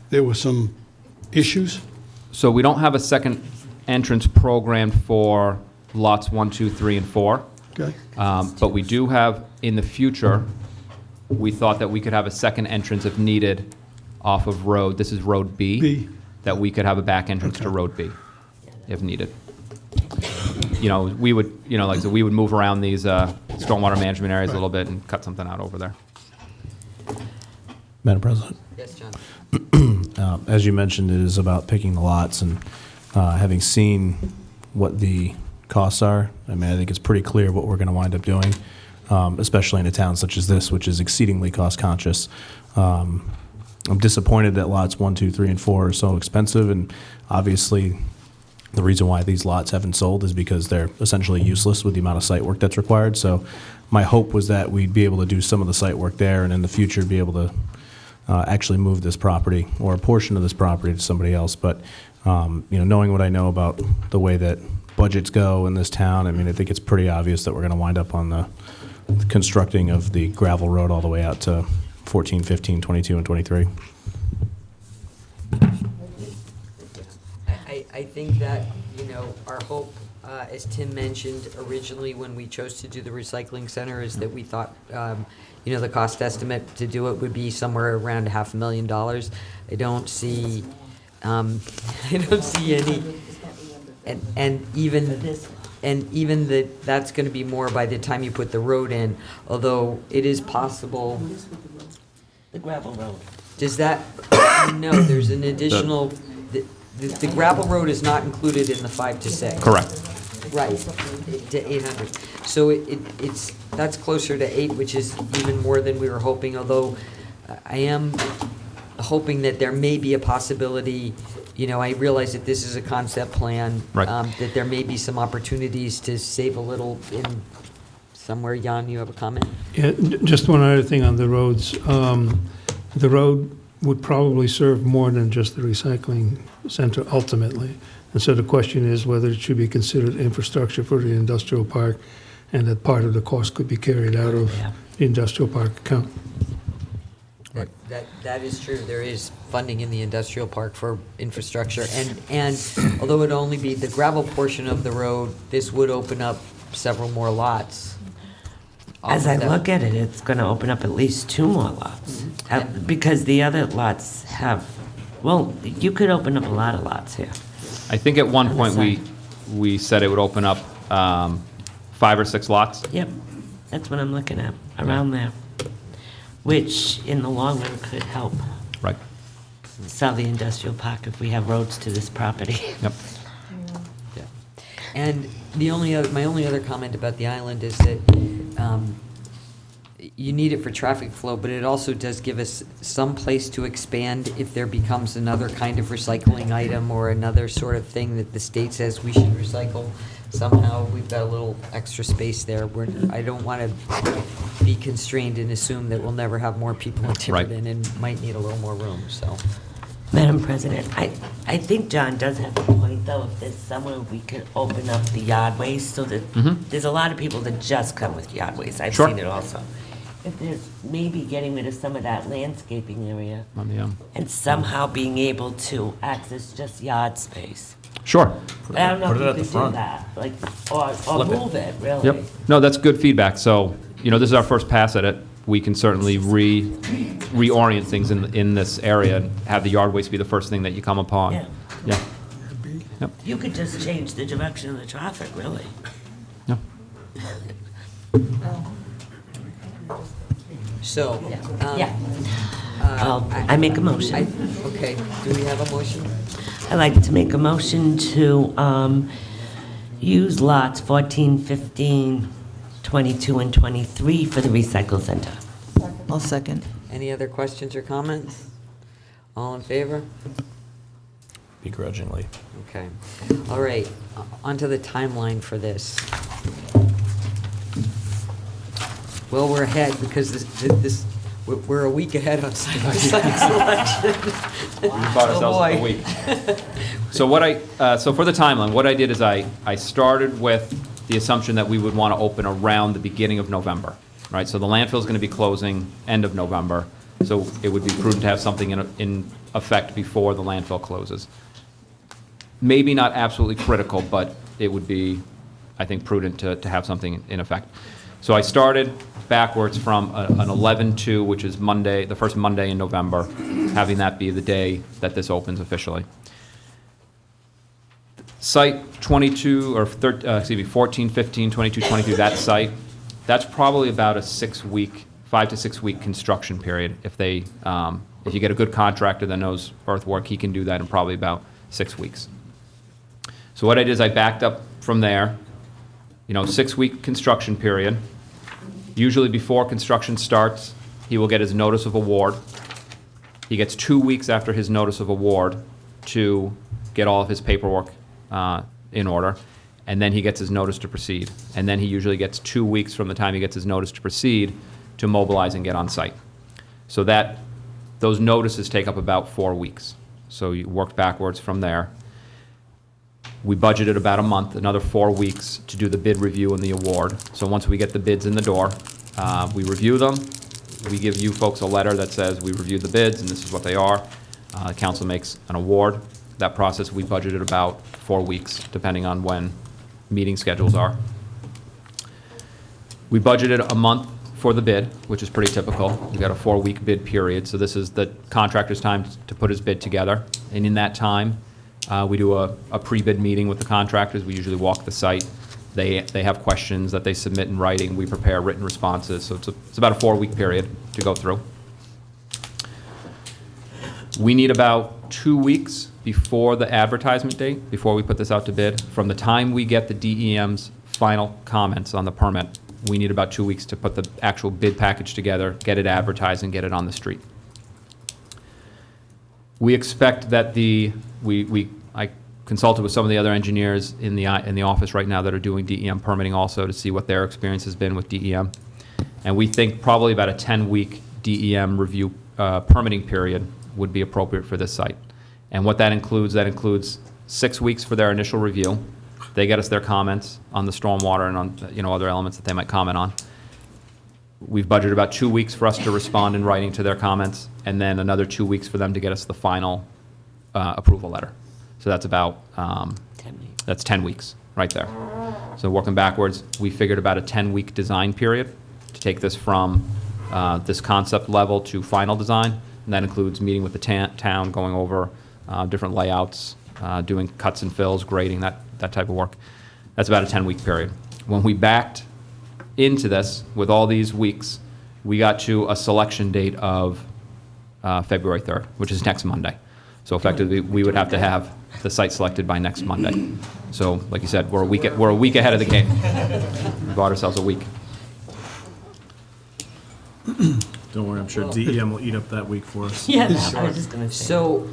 there were some issues. So we don't have a second entrance programmed for lots 1, 2, 3, and 4. Okay, But we do have, in the future, we thought that we could have a second entrance if needed off of road, this is Road B. B. That we could have a back entrance to Okay. Road B, if needed. We would, like, so we would move around these stormwater management areas a little bit and cut something out over there. Madam President, Yes, John? as you mentioned, it is about picking the lots, and having seen what the costs are, I mean, I think it's pretty clear what we're going to wind up doing, especially in a town such as this, which is exceedingly cost-conscious. I'm disappointed that lots 1, 2, 3, and 4 are so expensive, and obviously the reason why these lots haven't sold is because they're essentially useless with the amount of site work that's required. So my hope was that we'd be able to do some of the site work there, and in the future be able to actually move this property or a portion of this property to somebody else. But knowing what I know about the way that budgets go in this town, I mean, I think it's pretty obvious that we're going to wind up on the constructing of the gravel road all the way out to 14, 15, 22, and 23. I think that, our hope, as Tim mentioned originally when we chose to do the recycling center, is that we thought, the cost estimate to do it would be somewhere around $500,000. I don't see any, and even that's going to be more by the time you put the road in, although it is possible. The gravel road. Does that, no, there's an additional, the gravel road is not included in the 5 to 6. Correct. Right, to 800. So that's closer to 8, which is even more than we were hoping, although I am hoping that there may be a possibility, I realize that this is a concept plan. Right. That there may be some opportunities to save a little in somewhere. Jan, you have a comment? Yeah, just one other thing on the roads. The road would probably serve more than just the recycling center ultimately. And so the question is whether it should be considered infrastructure for the industrial park, and that part of the cost could be carried out of the industrial park account. That is true. There is funding in the industrial park for infrastructure. And although it only be the gravel portion of the road, this would open up several more lots. As I look at it, it's going to open up at least 2 more lots. Because the other lots have, you could open up a lot of lots here. I think at one On the point side. we said it would open up 5 or 6 lots. Yep, that's what I'm looking at, around there. Which, in the long run, could help Right. sell the industrial park if we have roads to this property. Yep. Yeah. And my only other comment about the island is that you need it for traffic flow, but it also does give us some place to expand if there becomes another kind of recycling item or another sort of thing that the state says we should recycle. Somehow, we've got a little extra space there. I don't want to be constrained and assume that we'll never have more people in Tiverton and might need a little more room, so. Madam President, I think John does have a point, though, if there's somewhere we could open up the yardways so that, there's a lot of people that just come with yardways. I've Sure. seen it also. If there's maybe getting rid of some of that landscaping area Let me, and somehow being able to access just yard space. Sure. But I don't know if you could do that, or move it, really. Yep. No, that's good feedback. So, this is our first pass at it. we can certainly reorient things in this area and have the yard waste be the first thing that you come upon. Yeah. Yeah. You could just change the direction of the traffic, really. Yeah. So, I make a motion. okay, do we have a motion? I'd like to make a motion to use lots 14, 15, 22, and 23 for the recycle center. I'll second. Any other questions or comments? All in favor? Begrudgingly. Okay. All right, onto the timeline for this. Well, we're ahead because we're a week ahead on site selection. We bought ourselves a week. So so for the timeline, what I did is I started with the assumption that we would want to open around the beginning of November, right? So the landfill is going to be closing end of November, so it would be prudent to have something in effect before the landfill closes. Maybe not absolutely critical, but it would be, I think, prudent to have something in effect. So I started backwards from an 11/2, which is Monday, the first Monday in November, having that be the day that this opens officially. Site 22, or 14, 15, 22, 23, that site, that's probably about a 5 to 6 week construction period. If you get a good contractor that knows earthwork, he can do that in probably about 6 weeks. So what I did is I backed up from there, 6 week construction period. Usually before construction starts, he will get his notice of award. He gets 2 weeks after his notice of award to get all of his paperwork in order, and then he gets his notice to proceed. And then he usually gets 2 weeks from the time he gets his notice to proceed to mobilize and get on site. So those notices take up about 4 weeks. So you work backwards from there. We budgeted about a month, another 4 weeks to do the bid review and the award. So once we get the bids in the door, we review them. We give you folks a letter that says we reviewed the bids and this is what they are. Council makes an award. That process, we budgeted about 4 weeks, depending on when meeting schedules are. We budgeted a month for the bid, which is pretty typical. We've got a 4-week bid period, so this is the contractor's time to put his bid together. And in that time, we do a pre-bid meeting with the contractors. We usually walk the site. They have questions that they submit in writing. We prepare written responses, so it's about a 4-week period to go through. We need about 2 weeks before the advertisement date, before we put this out to bid. From the time we get the DEM's final comments on the permit, we need about 2 weeks to put the actual bid package together, get it advertised, and get it on the street. We expect that I consulted with some of the other engineers in the office right now that are doing DEM permitting also to see what their experience has been with DEM. And we think probably about a 10-week DEM review permitting period would be appropriate for this site. And what that includes 6 weeks for their initial review. They get us their comments on the stormwater and on other elements that they might comment on. We've budgeted about 2 weeks for us to respond in writing to their comments, and then another 2 weeks for them to get us the final approval letter. So that's about 10 weeks. That's 10 weeks right there. So working backwards, we figured about a 10-week design period to take this from this concept level to final design, and that includes meeting with the town, going over different layouts, doing cuts and fills, grading, that type of work. That's about a 10-week period. When we backed into this with all these weeks, we got to a selection date of February 3rd, which is next Monday. So effectively, we would have to have the site selected by next Monday. So, like you said, we're a week ahead of the game. We bought ourselves a week. Don't worry, I'm sure DEM will eat up that week for us. Yeah, I was just going to say. So,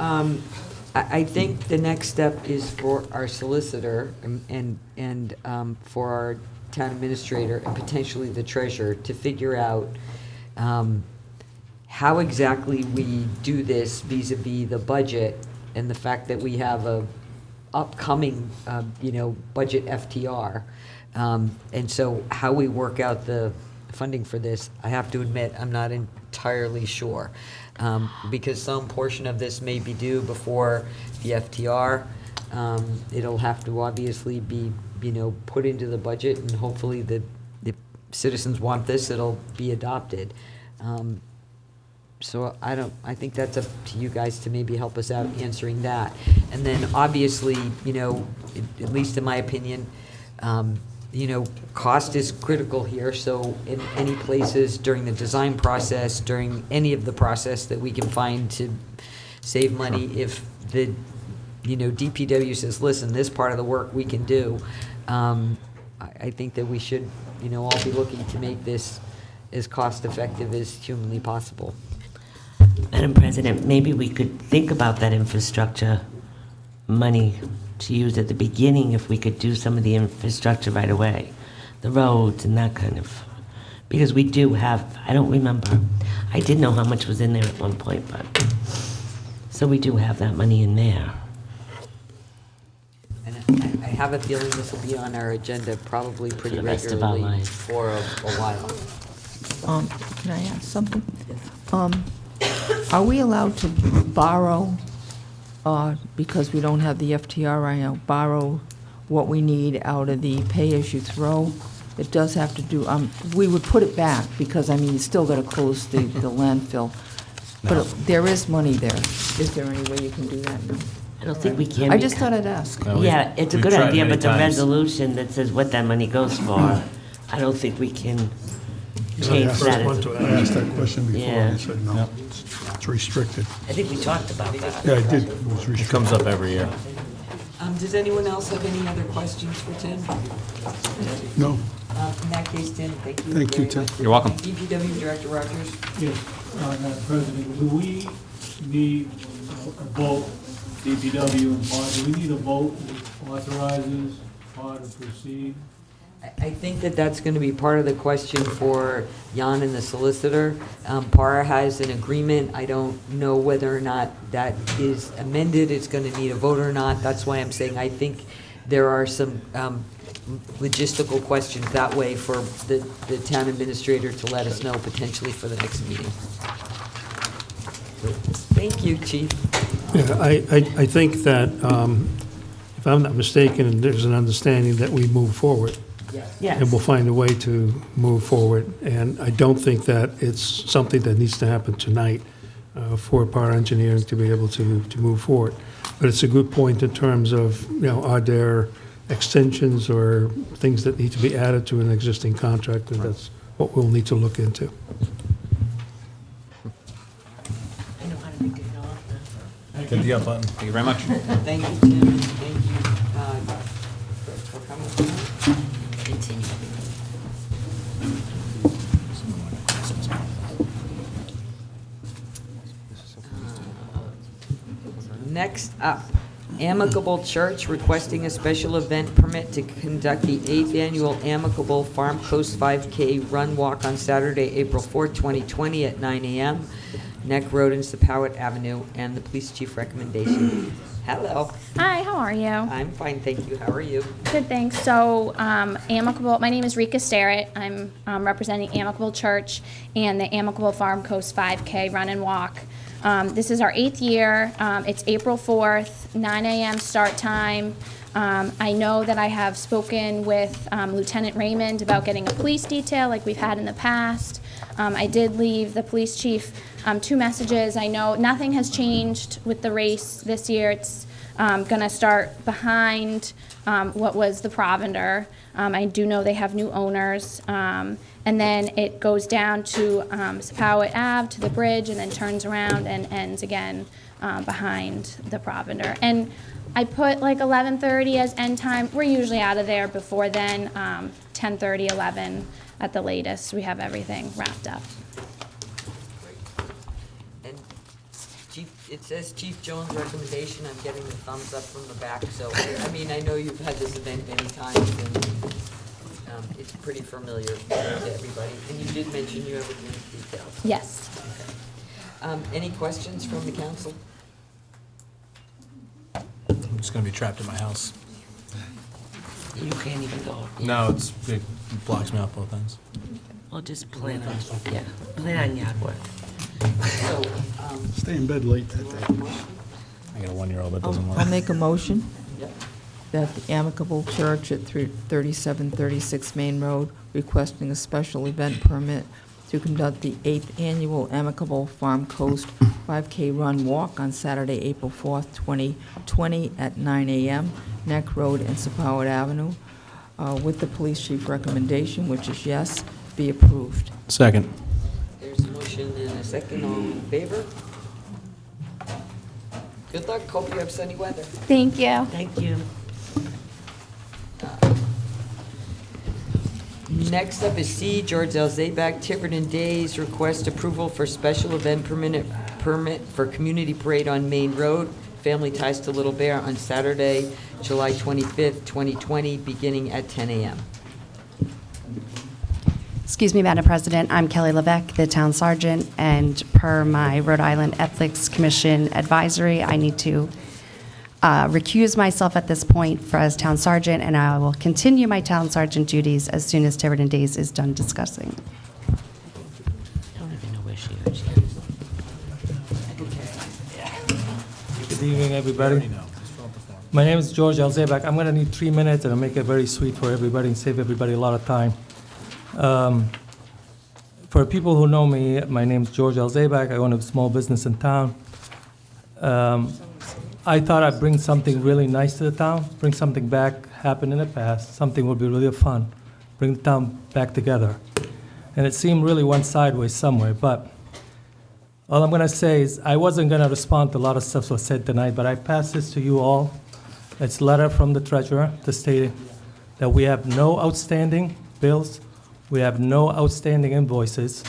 I think the next step is for our solicitor and for our town administrator and potentially the treasurer to figure out how exactly we do this vis-a-vis the budget and the fact that we have a upcoming, budget FTR. And so how we work out the funding for this, I have to admit, I'm not entirely sure. Because some portion of this may be due before the FTR. It'll have to obviously be, put into the budget, and hopefully the citizens want this, it'll be adopted. So I think that's up to you guys to maybe help us out answering that. And then obviously, you know, at least in my opinion, you know, cost is critical here, so in any places during the design process, during any of the process that we can find to save money, if the, you know, DPW says, listen, this part of the work we can do, I think that we should, you know, all be looking to make this as cost-effective as humanly possible. Madam President, maybe we could think about that infrastructure money to use at the beginning if we could do some of the infrastructure right away, the roads and that kind of, because we do have, I don't remember, I did know how much was in there at one point, but, so we do have that money in there. And I have a feeling this will be on our agenda probably pretty For the rest of our regularly lives. for a while. Can I ask something? Are we allowed to borrow, because we don't have the FTR right now, borrow what we need out of the pay-as-you-throw? It does have to do, we would put it back, because, I mean, you still got to close the landfill. But there is money there. Is there any way you can do that? I don't think we can. I just thought I'd ask. No, Yeah, it's a we've good tried idea, many but the times. resolution that says what that money goes for, I don't think we can change asked that. I asked that question before, Yeah. and he said, no, it's restricted. I think we talked about that. Yeah, I did, it was It restricted. comes up every year. Does anyone else have any other questions for Tim? No, In that case, Tim, thank you. Thank you, very Tim. much. You're welcome. DPW Director Rogers? Yes, Madam President, do we need a vote, DPW and PAR, do we need a vote that authorizes PAR to proceed? I think that that's going to be part of the question for Jan and the solicitor. PAR has an agreement. I don't know whether or not that is amended. It's going to need a vote or not. That's why I'm saying I think there are some logistical questions that way for the town administrator to let us know potentially for the next meeting. Thank you, Chief. Yeah, I think that, if I'm not mistaken, there's an understanding that we move forward. Yes. And we'll find a way to move forward. And I don't think that it's something that needs to happen tonight for PAR Engineering to be able to move forward. But it's a good point in terms of, you know, are there extensions or things that need to be added to an existing contract? And that's what we'll need to look into. I know how to make it go off now. Hit the up button. Thank you very much. Thank you, Tim. Thank you for coming. Continue. Next up, Amicable Church requesting a special event permit to conduct the 8th Annual Amicable Farm Coast 5K Run Walk on Saturday, April 4th, 2020 at 9 a.m. Neck Road and Sepauwett Avenue, and the police chief recommendation. Hello. Hi, how are you? I'm fine, thank you. How are you? Good, thanks. So, Amicable, my name is Rika Starrett. I'm representing Amicable Church and the Amicable Farm Coast 5K Run and Walk. This is our 8th year. It's April 4th, 9 a.m. start time. I know that I have spoken with Lieutenant Raymond about getting a police detail like we've had in the past. I did leave the police chief 2 messages. I know nothing has changed with the race this year. It's gonna start behind what was the Provender. I do know they have new owners. And then it goes down to Sepauwett Ave to the bridge and then turns around and ends again behind the Provender. And I put like 11:30 as end time. We're usually out of there before then, 10:30, 11 at the latest. We have everything wrapped up. And Chief, it says Chief Jones' recommendation. I'm getting the thumbs up from the back. So, I mean, I know you've had this event many times, and it's pretty familiar to everybody. And you did mention you have a few details. Yes. Any questions from the council? I'm just gonna be trapped in my house. You can't even go. No, it blocks me off both ends. Well, just plan on yard work. So, Stay in bed late that day. I got a 1-year-old that doesn't work. I'll make a motion yep. that the Amicable Church at 3736 Main Road requesting a special event permit to conduct the 8th Annual Amicable Farm Coast 5K Run Walk on Saturday, April 4th, 2020 at 9 a.m., Neck Road and Sepauwett Avenue, with the police chief recommendation, which is yes, be approved. Second. There's a motion and a second. All in favor? Good luck. Hope you have sunny weather. Thank you. Thank you. Next up is C, George L. Zabak, Tiverton Days, request approval for special event permit for community parade on Main Road, Family Ties to Little Bear, on Saturday, July 25th, 2020, beginning at 10 a.m. Excuse me, Madam President, I'm Kelly Levesque, the town sergeant, and per my Rhode Island Ethics Commission advisory, I need to recuse myself at this point as town sergeant, and I will continue my town sergeant duties as soon as Tiverton Days is done discussing. I don't even know where she is. Good evening, everybody. My name is George L. Zabak. I'm going to need 3 minutes, and I'll make it very sweet for everybody and save everybody a lot of time. For people who know me, my name is George L. Zabak. I own a small business in town. I thought I'd bring something really nice to the town, bring something back, happened in the past, something would be really fun, bring the town back together. And it seemed really went sideways somewhere, but all I'm going to say is I wasn't going to respond to a lot of stuff that was said tonight, but I pass this to you all. It's a letter from the treasurer to state that we have no outstanding bills, we have no outstanding invoices.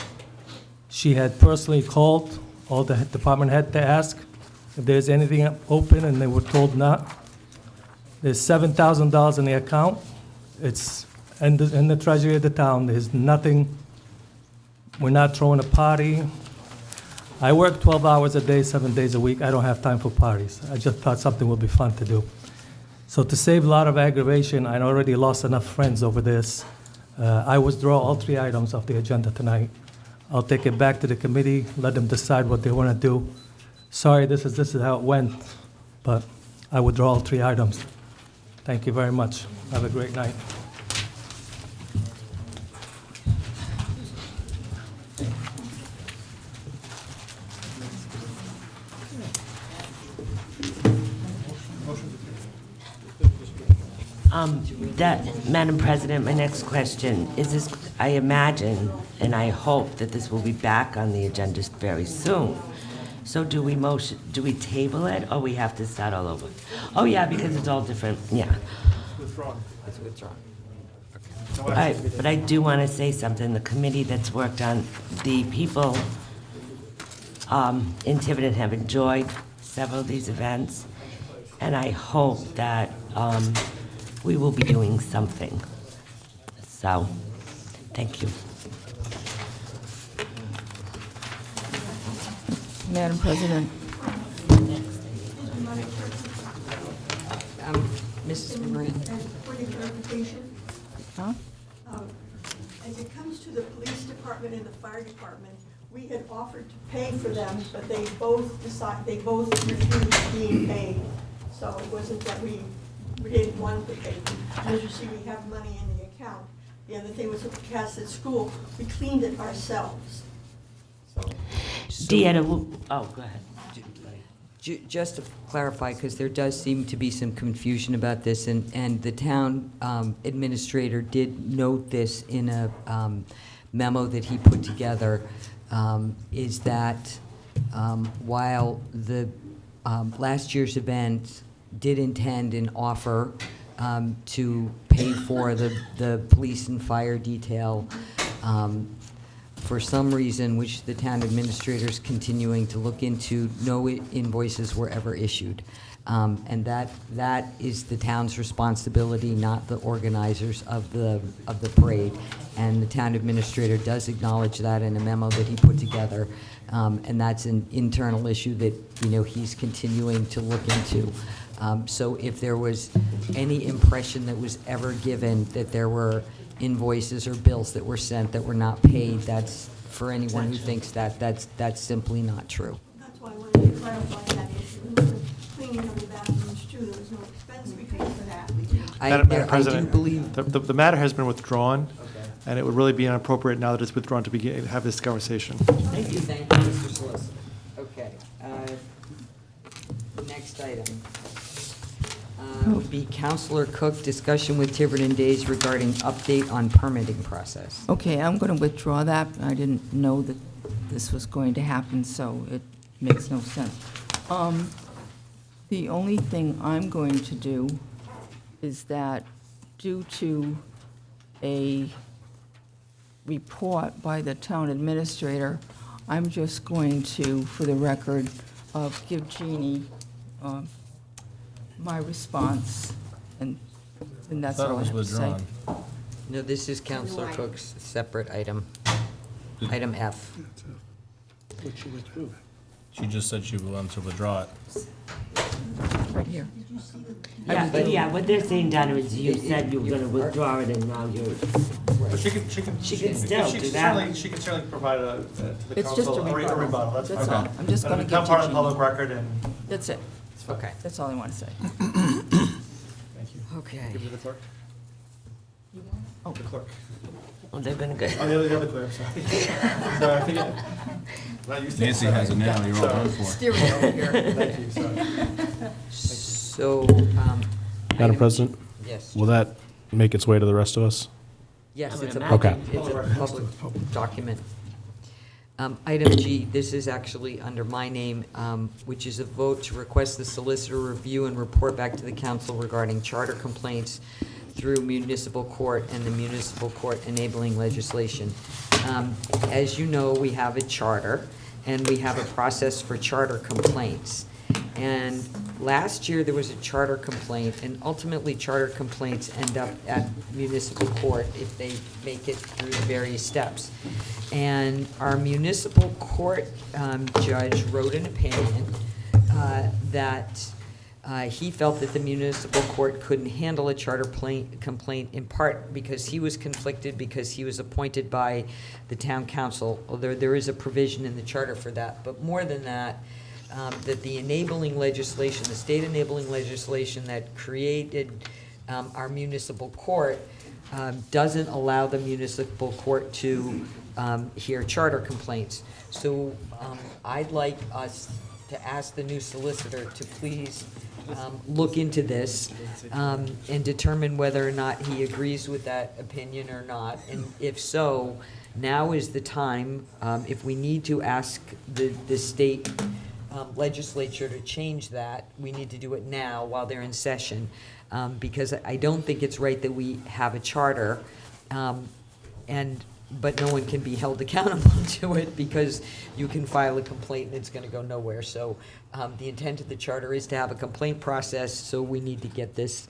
She had personally called all the department head to ask if there's anything open, and they were told not. There's $7,000 in the account. It's in the treasury of the town. There's nothing. We're not throwing a party. I work 12 hours a day, 7 days a week. I don't have time for parties. I just thought something would be fun to do. So to save a lot of aggravation, I already lost enough friends over this. I withdraw all 3 items off the agenda tonight. I'll take it back to the committee, let them decide what they want to do. Sorry, this is how it went, but I withdraw all 3 items. Thank you very much. Have a great night. Madam President, my next question is this: I imagine and I hope that this will be back on the agenda very soon. So do we table it, or we have to start all over? Oh, yeah, because it's all different, yeah. It's withdrawn. All right, but I do want to say something. The committee that's worked on, the people in Tiverton have enjoyed several of these events, and I hope that we will be doing something. So, thank you. Madam President. Mrs. Moran. Point of clarification, Huh? as it comes to the police department and the fire department, we had offered to pay for them, but they both refused being paid. So it wasn't that we didn't want to pay them. As you see, we have money in the account. The other thing was with the cast at school, we cleaned it ourselves. Deanna, go ahead. Just to clarify, because there does seem to be some confusion about this, and the town administrator did note this in a memo that he put together, is that while the last year's event did intend and offer to pay for the police and fire detail, for some reason, which the town administrator is continuing to look into, no invoices were ever issued. And that is the town's responsibility, not the organizers of the parade. And the town administrator does acknowledge that in a memo that he put together. And that's an internal issue that, he's continuing to look into. So if there was any impression that was ever given that there were invoices or bills that were sent that were not paid, that's, for anyone who thinks that's simply not true. That's why I wanted to clarify that issue. And with the cleaning of the bathrooms too, there was no expense we paid for that. Madam I do President, believe. the matter has been withdrawn. and it would really be inappropriate now that it's withdrawn to have this conversation. Thank you, Mr. Solicitor. Okay, next item. Would be Counselor Cook, discussion with Tiverton Days regarding update on permitting process. Okay, I'm going to withdraw that. I didn't know that this was going to happen, so it makes no sense. The only thing I'm going to do is that due to a report by the town administrator, I'm just going to, for the record, give Jeannie my response, and that's all I have to say. No, this is Counselor Cook's separate item, item F. She just said she wanted to withdraw it. Right here. Yeah, what they're saying, Donna, is you said you were gonna withdraw it and now you're. But she can still do that. She can certainly provide to the It's just council a rebuttal. That's That's fine. all. I'm just going to Become give part to of the public Jeannie. record, and That's it. Okay. That's all I want to say. thank you. Okay. Give it to the clerk. Oh, the clerk. Oh, they've been good. Oh, the other clerk, sorry. Sorry, I think not used to Nancy has it now, you're all done for. Stereo over here. Thank you, sorry. So, Madam item- President, Yes. will that make its way to the rest of us? Yes, it's a Okay. public document. Item G, this is actually under my name, which is a vote to request the solicitor review and report back to the council regarding charter complaints through municipal court and the municipal court enabling legislation. As you know, we have a charter, and we have a process for charter complaints. And last year, there was a charter complaint, and ultimately, charter complaints end up at municipal court if they make it through the various steps. And our municipal court judge wrote an opinion that he felt that the municipal court couldn't handle a charter complaint, in part because he was conflicted, because he was appointed by the town council, although there is a provision in the charter for that. But more than that, that the enabling legislation, the state enabling legislation that created our municipal court doesn't allow the municipal court to hear charter complaints. So I'd like us to ask the new solicitor to please look into this and determine whether or not he agrees with that opinion or not. And if so, now is the time, if we need to ask the state legislature to change that, we need to do it now while they're in session, because I don't think it's right that we have a charter, but no one can be held accountable to it because you can file a complaint and it's going to go nowhere. So the intent of the charter is to have a complaint process, so we need to get this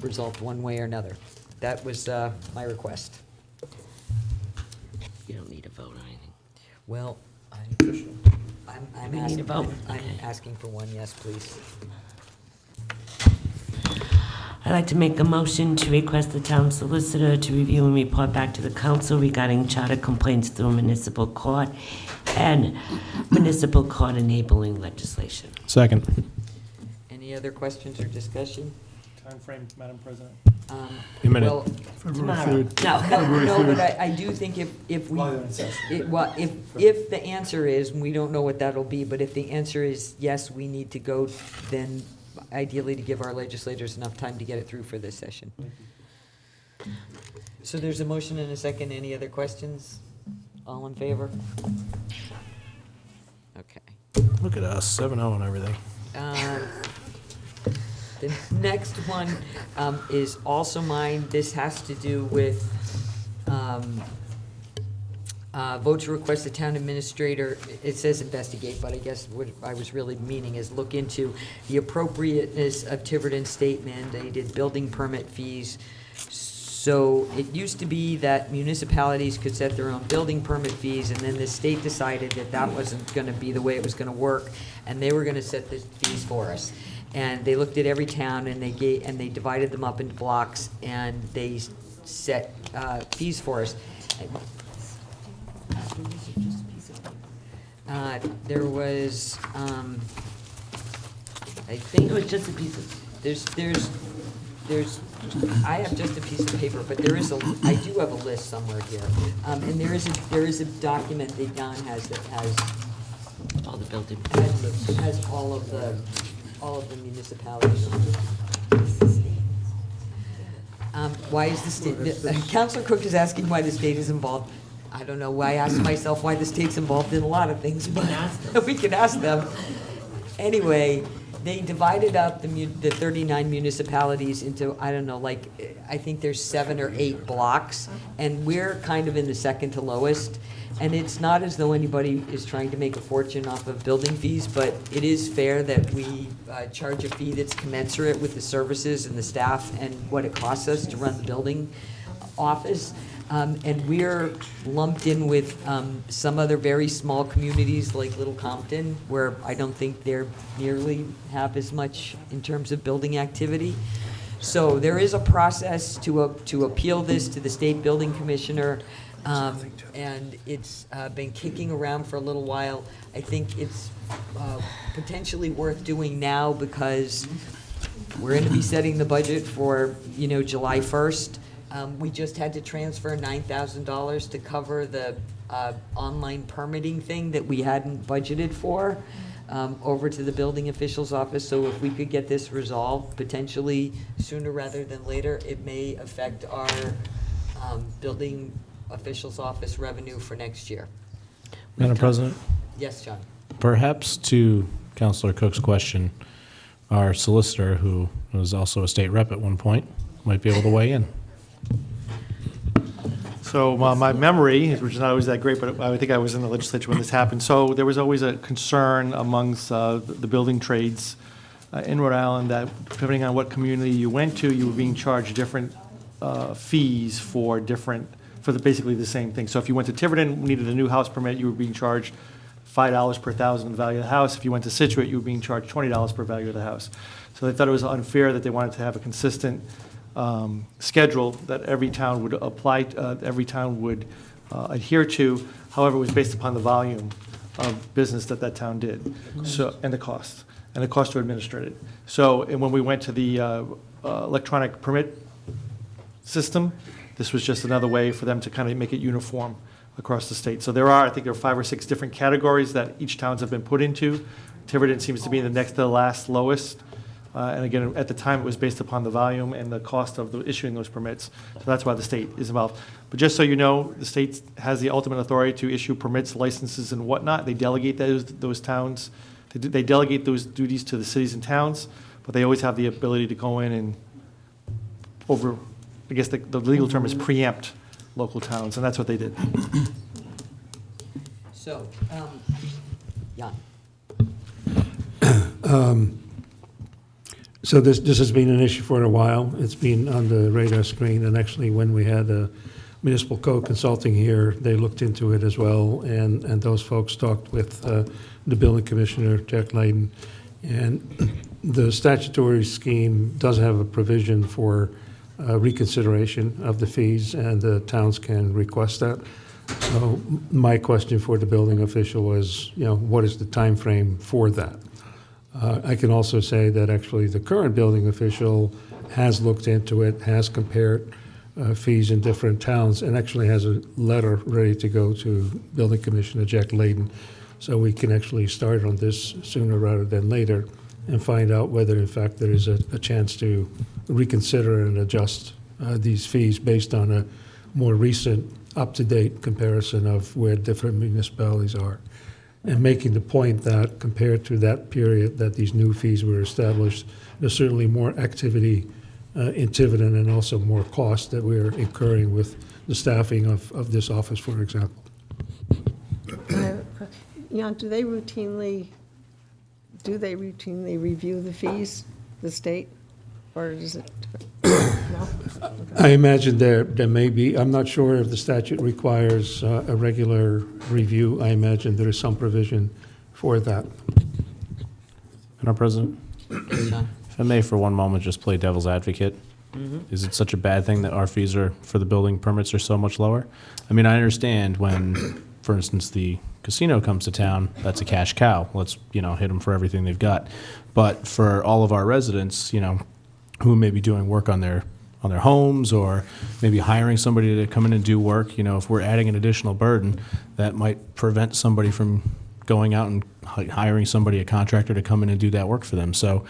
resolved one way or another. That was my request. You don't need a vote or anything. Well, I'm We need a asking, vote. I'm Okay. asking for one, yes, please. I'd like to make a motion to request the town solicitor to review and report back to the council regarding charter complaints through municipal court and municipal court enabling legislation. Second. Any other questions or discussion? Time frame, Madam President. A minute. Well, Tomorrow. no, but I do think if we, While they're in session. well, if the answer is, and we don't know what that'll be, but if the answer is yes, we need to go, then ideally to give our legislators enough time to get it through for this session. So there's a motion and a second. Any other questions? All in favor? Okay. Look at us, 7-0 and everything. The next one is also mine. This has to do with vote to request the town administrator, it says investigate, but I guess what I was really meaning is look into the appropriateness of Tiverton state mandated building permit fees. So it used to be that municipalities could set their own building permit fees, and then the state decided that that wasn't going to be the way it was going to work, and they were going to set the fees for us. And they looked at every town, and they divided them up into blocks, and they set fees for us. There was, I think It was just a piece of, there's I have just a piece of paper, but I do have a list somewhere here. And there is a document that Jan has that has All the building. has all of the municipalities on it. Why is the state, Councilor Cook is asking why the state is involved. I don't know why I asked myself why the state's involved in a lot of things, but we can ask them. Anyway, they divided up the 39 municipalities into, I don't know, like, I think there's 7 or 8 blocks, and we're kind of in the second to lowest. And it's not as though anybody is trying to make a fortune off of building fees, but it is fair that we charge a fee that's commensurate with the services and the staff and what it costs us to run the building office. And we're lumped in with some other very small communities like Little Compton, where I don't think they're nearly have as much in terms of building activity. So there is a process to appeal this to the state building commissioner. And it's been kicking around for a little while. I think it's potentially worth doing now because we're going to be setting the budget for, July 1st. We just had to transfer $9,000 to cover the online permitting thing that we hadn't budgeted for over to the building official's office. So if we could get this resolved potentially sooner rather than later, it may affect our building official's office revenue for next year. Madam President? Yes, John. Perhaps to Councilor Cook's question, our solicitor, who was also a state rep at one point, might be able to weigh in. So my memory, which is not always that great, but I think I was in the legislature when this happened. So there was always a concern amongst the building trades in Rhode Island that depending on what community you went to, you were being charged different fees for basically the same thing. So if you went to Tiverton, needed a new house permit, you were being charged $5 per thousand the value of the house. If you went to Situate, you were being charged $20 per value of the house. So they thought it was unfair that they wanted to have a consistent schedule that every town would adhere to. However, it was based upon the volume of business that town did, so and the cost to administer it. So, and when we went to the electronic permit system, this was just another way for them to kind of make it uniform across the state. So I think there are 5 or 6 different categories that each towns have been put into. Tiverton seems to be the next to the last lowest. And again, at the time, it was based upon the volume and the cost of issuing those permits. So that's why the state is involved. But just so you know, the state has the ultimate authority to issue permits, licenses, and whatnot. They delegate those towns. They delegate those duties to the cities and towns, but they always have the ability to go in and I guess the legal term is preempt local towns, and that's what they did. So, Jan. So this has been an issue for a while. It's been on the radar screen, and actually when we had Municipal Code Consulting here, they looked into it as well, and those folks talked with the building commissioner, Jack Layden, and the statutory scheme does have a provision for reconsideration of the fees, and the towns can request that. So my question for the building official was, what is the time frame for that? I can also say that actually the current building official has looked into it, has compared fees in different towns, and actually has a letter ready to go to Building Commissioner Jack Layden. So we can actually start on this sooner rather than later and find out whether in fact there is a chance to reconsider and adjust these fees based on a more recent, up-to-date comparison of where different municipalities are. And making the point that compared to that period that these new fees were established, there's certainly more activity in Tiverton and also more cost that we're incurring with the staffing of this office, for example. Jan, do they routinely review the fees, the state, or is it? No? I imagine there may be, I'm not sure if the statute requires a regular review. I imagine there is some provision for that. Madam President? Yes, John. If I may for one moment just play devil's advocate. Is it such a bad thing that our fees for the building permits are so much lower? I mean, I understand when, for instance, the casino comes to town, that's a cash cow. Let's, hit them for everything they've got. But for all of our residents, who may be doing work on their homes, or maybe hiring somebody to come in and do work. If we're adding an additional burden, that might prevent somebody from going out and hiring somebody, a contractor, to come in and do that work for them. So,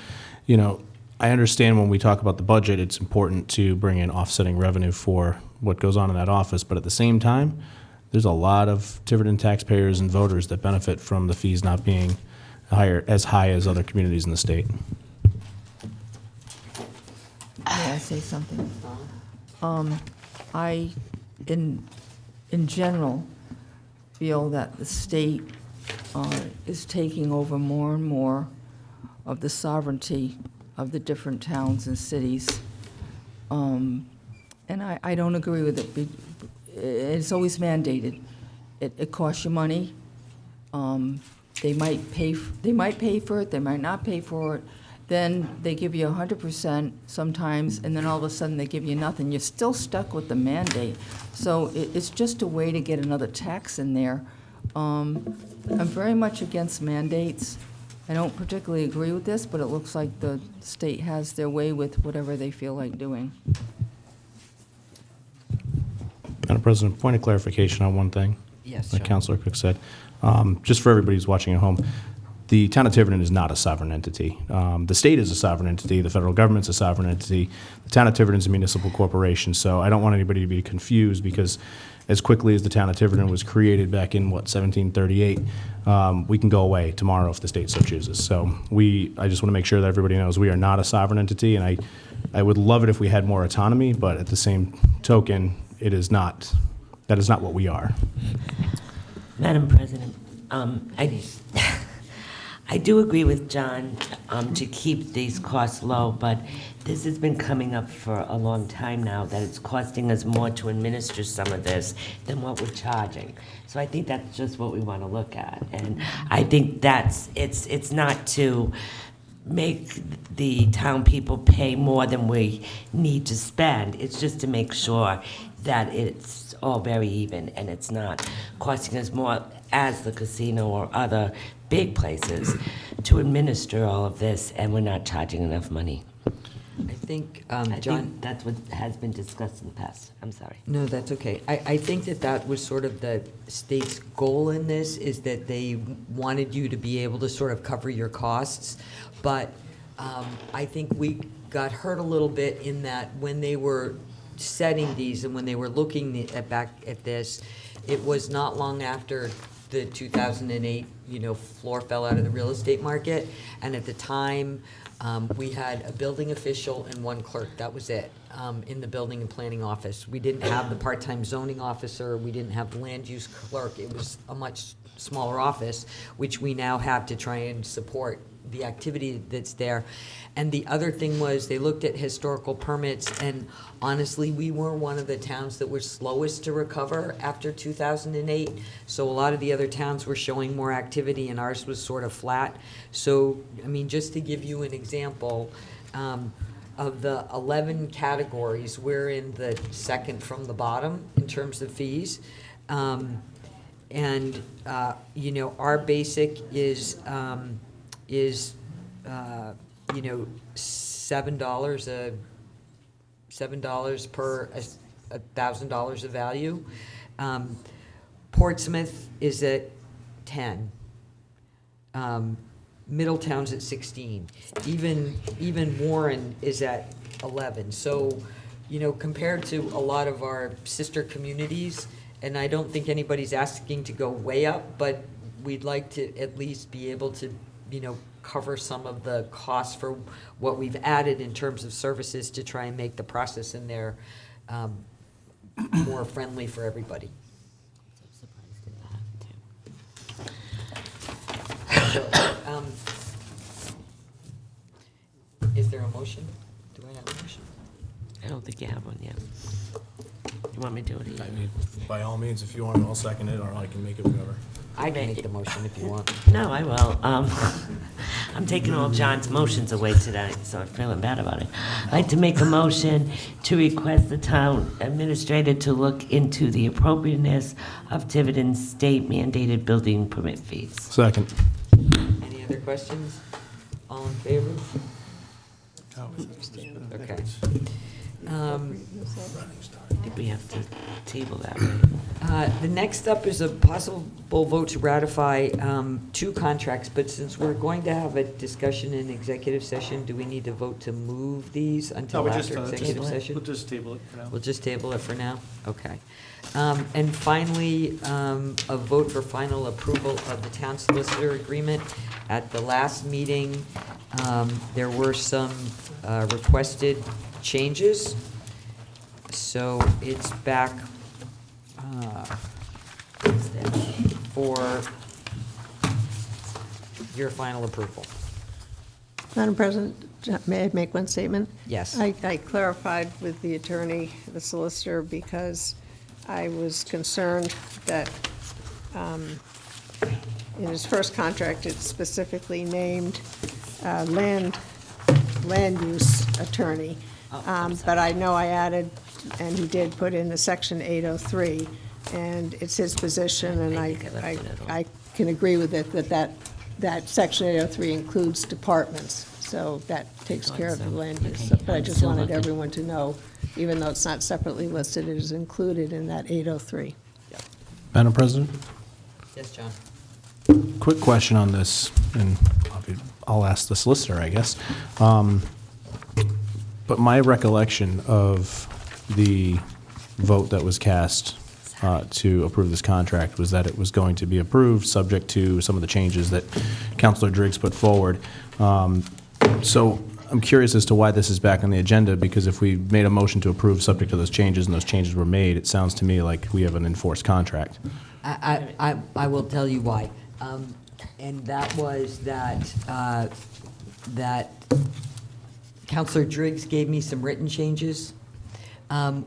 I understand when we talk about the budget, it's important to bring in offsetting revenue for what goes on in that office, but at the same time, there's a lot of Tiverton taxpayers and voters that benefit from the fees not being as high as other communities in the state. May I say something? I, in general, feel that the state is taking over more and more of the sovereignty of the different towns and cities. And I don't agree with it. It's always mandated. It costs you money. They might pay for it, they might not pay for it. Then they give you 100% sometimes, and then all of a sudden they give you nothing. You're still stuck with the mandate. So it's just a way to get another tax in there. I'm very much against mandates. I don't particularly agree with this, but it looks like the state has their way with whatever they feel like doing. Madam President, point of clarification on one thing. Yes, Like John. Councilor Cook said. Just for everybody who's watching at home, the town of Tiverton is not a sovereign entity. The state is a sovereign entity. The federal government's a sovereign entity. The town of Tiverton is a municipal corporation. So I don't want anybody to be confused, because as quickly as the town of Tiverton was created back in, 1738, we can go away tomorrow if the state so chooses. So I just want to make sure that everybody knows we are not a sovereign entity, and I would love it if we had more autonomy, but at the same token, that is not what we are. Madam President, I do agree with John to keep these costs low, but this has been coming up for a long time now, that it's costing us more to administer some of this than what we're charging. So I think that's just what we want to look at. And I think it's not to make the town people pay more than we need to spend. It's just to make sure that it's all very even and it's not costing us more as the casino or other big places to administer all of this, and we're not charging enough money. I think, I John. think that's what has been discussed in the past. I'm sorry. No, that's okay. I think that was sort of the state's goal in this, is that they wanted you to be able to sort of cover your costs. But I think we got hurt a little bit in that when they were setting these and when they were looking back at this, it was not long after the 2008, floor fell out of the real estate market. And at the time, we had a building official and one clerk. That was it, in the building and planning office. We didn't have the part-time zoning officer. We didn't have the land use clerk. It was a much smaller office, which we now have to try and support the activity that's there. And the other thing was, they looked at historical permits, and honestly, we were one of the towns that were slowest to recover after 2008. So a lot of the other towns were showing more activity, and ours was sort of flat. So, just to give you an example, of the 11 categories, we're in the second from the bottom in terms of fees. Our basic is $7 per $1,000 of value. Portsmouth is at 10. Middletown's at 16. Even Warren is at 11. So, compared to a lot of our sister communities, and I don't think anybody's asking to go way up, but we'd like to at least be able to, cover some of the costs for what we've added in terms of services to try and make the process in there more friendly for everybody. So, is there a motion? Do I have a motion? I don't think you have one yet. You want me to do it? By all means, if you want, I'll second it, or I can make it whatever. I can make the motion if you want. No, I will. I'm taking all John's motions away tonight, so I'm feeling bad about it. I'd like to make a motion to request the town administrator to look into the appropriateness of Tiverton's state mandated building permit fees. Second. Any other questions? All in favor? Okay. I think we have to table that, right? The next up is a possible vote to ratify 2 contracts, but since we're going to have a discussion in executive session, do we need to vote to move these until after executive session? We'll just table it for now. We'll just table it for now? Okay. And finally, a vote for final approval of the town solicitor agreement. At the last meeting, there were some requested changes. So it's back for your final approval. Madam President, may I make one statement? Yes. I clarified with the attorney, the solicitor, because I was concerned that in his first contract, it specifically named land use attorney. But I know I added, and he did put in the section 803, and it's his position, and I can agree with it, that section 803 includes departments, so that takes care of the land use. But I just wanted everyone to know, even though it's not separately listed, it is included in that 803. Madam President? Yes, John. Quick question on this, and I'll ask the solicitor, I guess. But my recollection of the vote that was cast to approve this contract was that it was going to be approved, subject to some of the changes that Councilor Driggs put forward. So I'm curious as to why this is back on the agenda, because if we made a motion to approve subject to those changes and those changes were made, it sounds to me like we have an enforced contract. I will tell you why. And that was that Counselor Driggs gave me some written changes.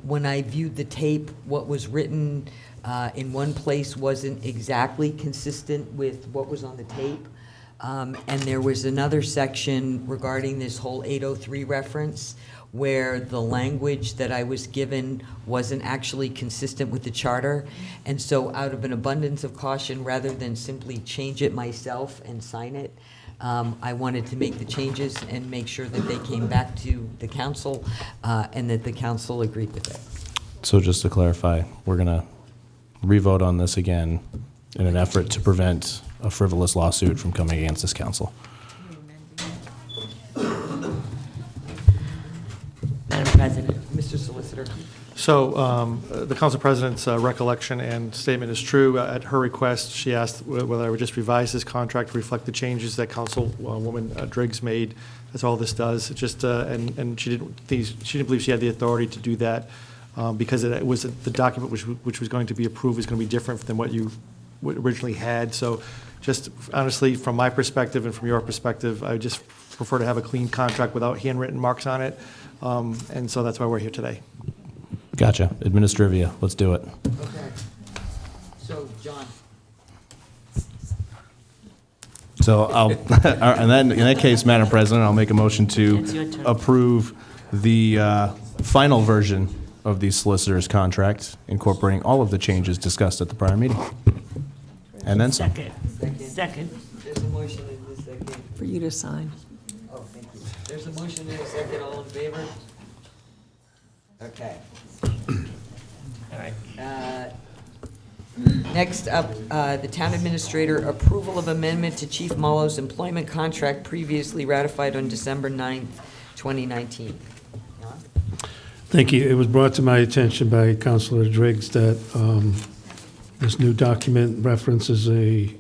When I viewed the tape, what was written in one place wasn't exactly consistent with what was on the tape. And there was another section regarding this whole 803 reference where the language that I was given wasn't actually consistent with the charter. And so out of an abundance of caution, rather than simply change it myself and sign it, I wanted to make the changes and make sure that they came back to the council and that the council agreed with it. So just to clarify, we're going to re-vote on this again in an effort to prevent a frivolous lawsuit from coming against this council. Madam President? Mr. Solicitor. So the council president's recollection and statement is true. At her request, she asked whether I would just revise this contract to reflect the changes that Councilwoman Driggs made. That's all this does. It just and she didn't believe she had the authority to do that because it was the document which was going to be approved was going to be different than what you originally had. So just honestly, from my perspective and from your perspective, I would just prefer to have a clean contract without handwritten marks on it. And so that's why we're here today. Gotcha. Administrivia. Let's do it. Okay. So, John. So I'll, and then in that case, Madam President, I'll make a motion to approve the final version of the solicitor's contract, incorporating all of the changes discussed at the prior meeting. And then some. Second. There's a motion in the second. For you to sign. Oh, thank you. There's a motion in a second. All in favor? Okay. All right. Next up, the town administrator, approval of amendment to Chief Mullo's employment contract previously ratified on December 9th, 2019. Thank you. It was brought to my attention by Councilor Driggs that this new document references a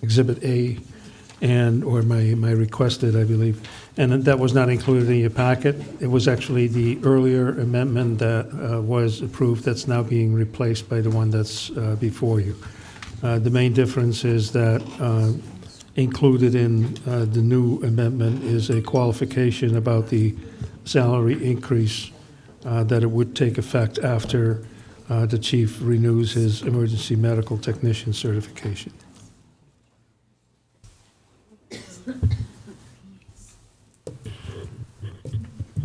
Exhibit A or my requested, I believe, and that was not included in your packet. It was actually the earlier amendment that was approved that's now being replaced by the one that's before you. The main difference is that included in the new amendment is a qualification about the salary increase that it would take effect after the chief renews his emergency medical technician certification.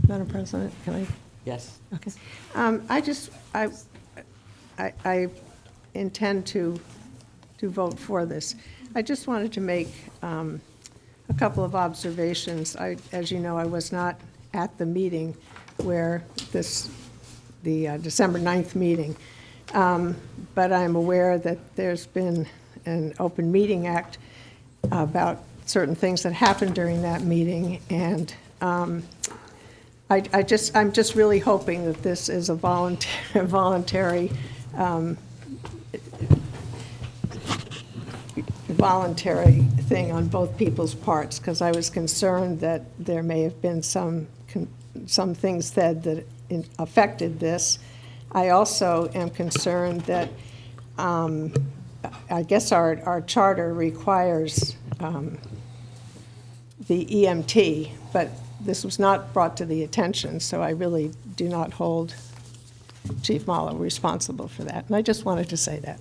Madam President, can I? Yes. Okay. I intend to vote for this. I just wanted to make a a couple of observations. As you know, I was not at the meeting where the December 9th meeting, but I'm aware that there's been an Open Meeting Act about certain things that happened during that meeting, and I'm just really hoping that this is a voluntary thing on both people's parts, because I was concerned that there may have been some things said that affected this. I also am concerned that I guess our charter requires the EMT, but this was not brought to the attention, so I really do not hold Chief Malo responsible for that. And I just wanted to say that.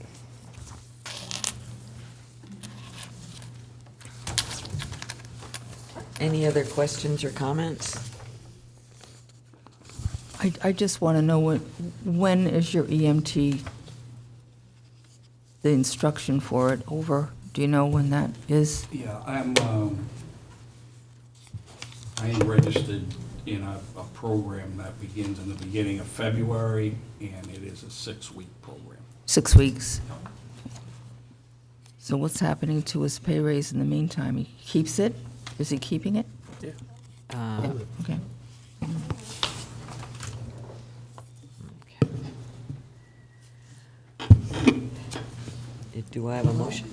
Any other questions or comments? I just want to know when is your EMT, the instruction for it over? Do you know when that is? Yeah, I'm registered in a program that begins in the beginning of February, and it is a 6-week program. 6 weeks. So what's happening to his pay raise in the meantime? He keeps it? Is he keeping it? Yeah. Yeah, okay. Do I have a motion?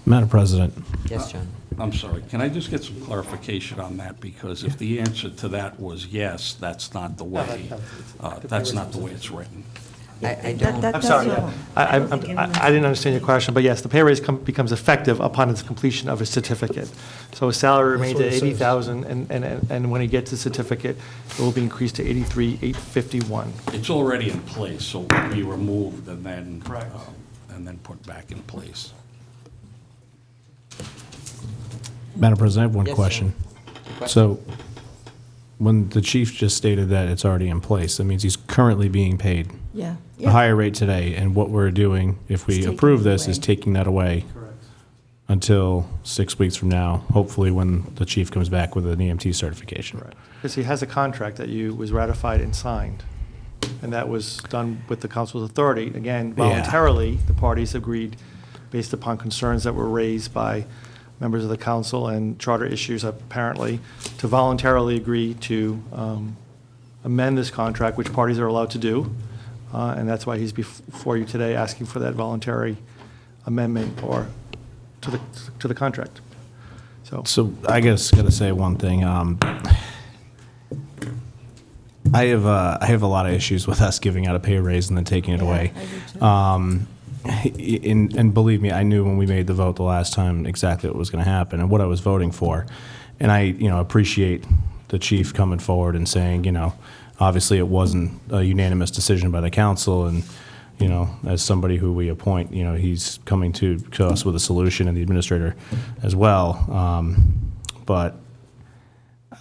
Madam President. Yes, John. I'm sorry, can I just get some clarification on that? Because if the answer to that was yes, that's not the way, it's written. I don't. I'm sorry, I didn't understand your question, but yes, the pay raise becomes effective upon its completion of his certificate. So his salary remains at $80,000, and when he gets his certificate, it will be increased to $83,851. It's already in place, so it will be removed and then, put back in place. Madam President, I have one Yes, question. sir. So, when the chief just stated that it's already in place, that means he's currently being paid Yeah. a higher rate today, and what we're doing, if we approve this, is taking that away until 6 weeks from now, hopefully when the chief comes back with an EMT certification. Because he has a contract that was ratified and signed, and that was done with the council's authority. Again, voluntarily, the parties agreed, based upon concerns that were raised by members of the council and charter issues apparently, to voluntarily agree to amend this contract, which parties are allowed to do. And that's why he's before you today asking for that voluntary amendment or to the contract. So I guess gotta say one thing. I have a lot of issues with us giving out a pay raise and then taking it away. And believe me, I knew when we made the vote the last time exactly what was going to happen and what I was voting for. And I, appreciate the chief coming forward and saying, obviously it wasn't a unanimous decision by the council, and as somebody who we appoint, he's coming to us with a solution, and the administrator as well. But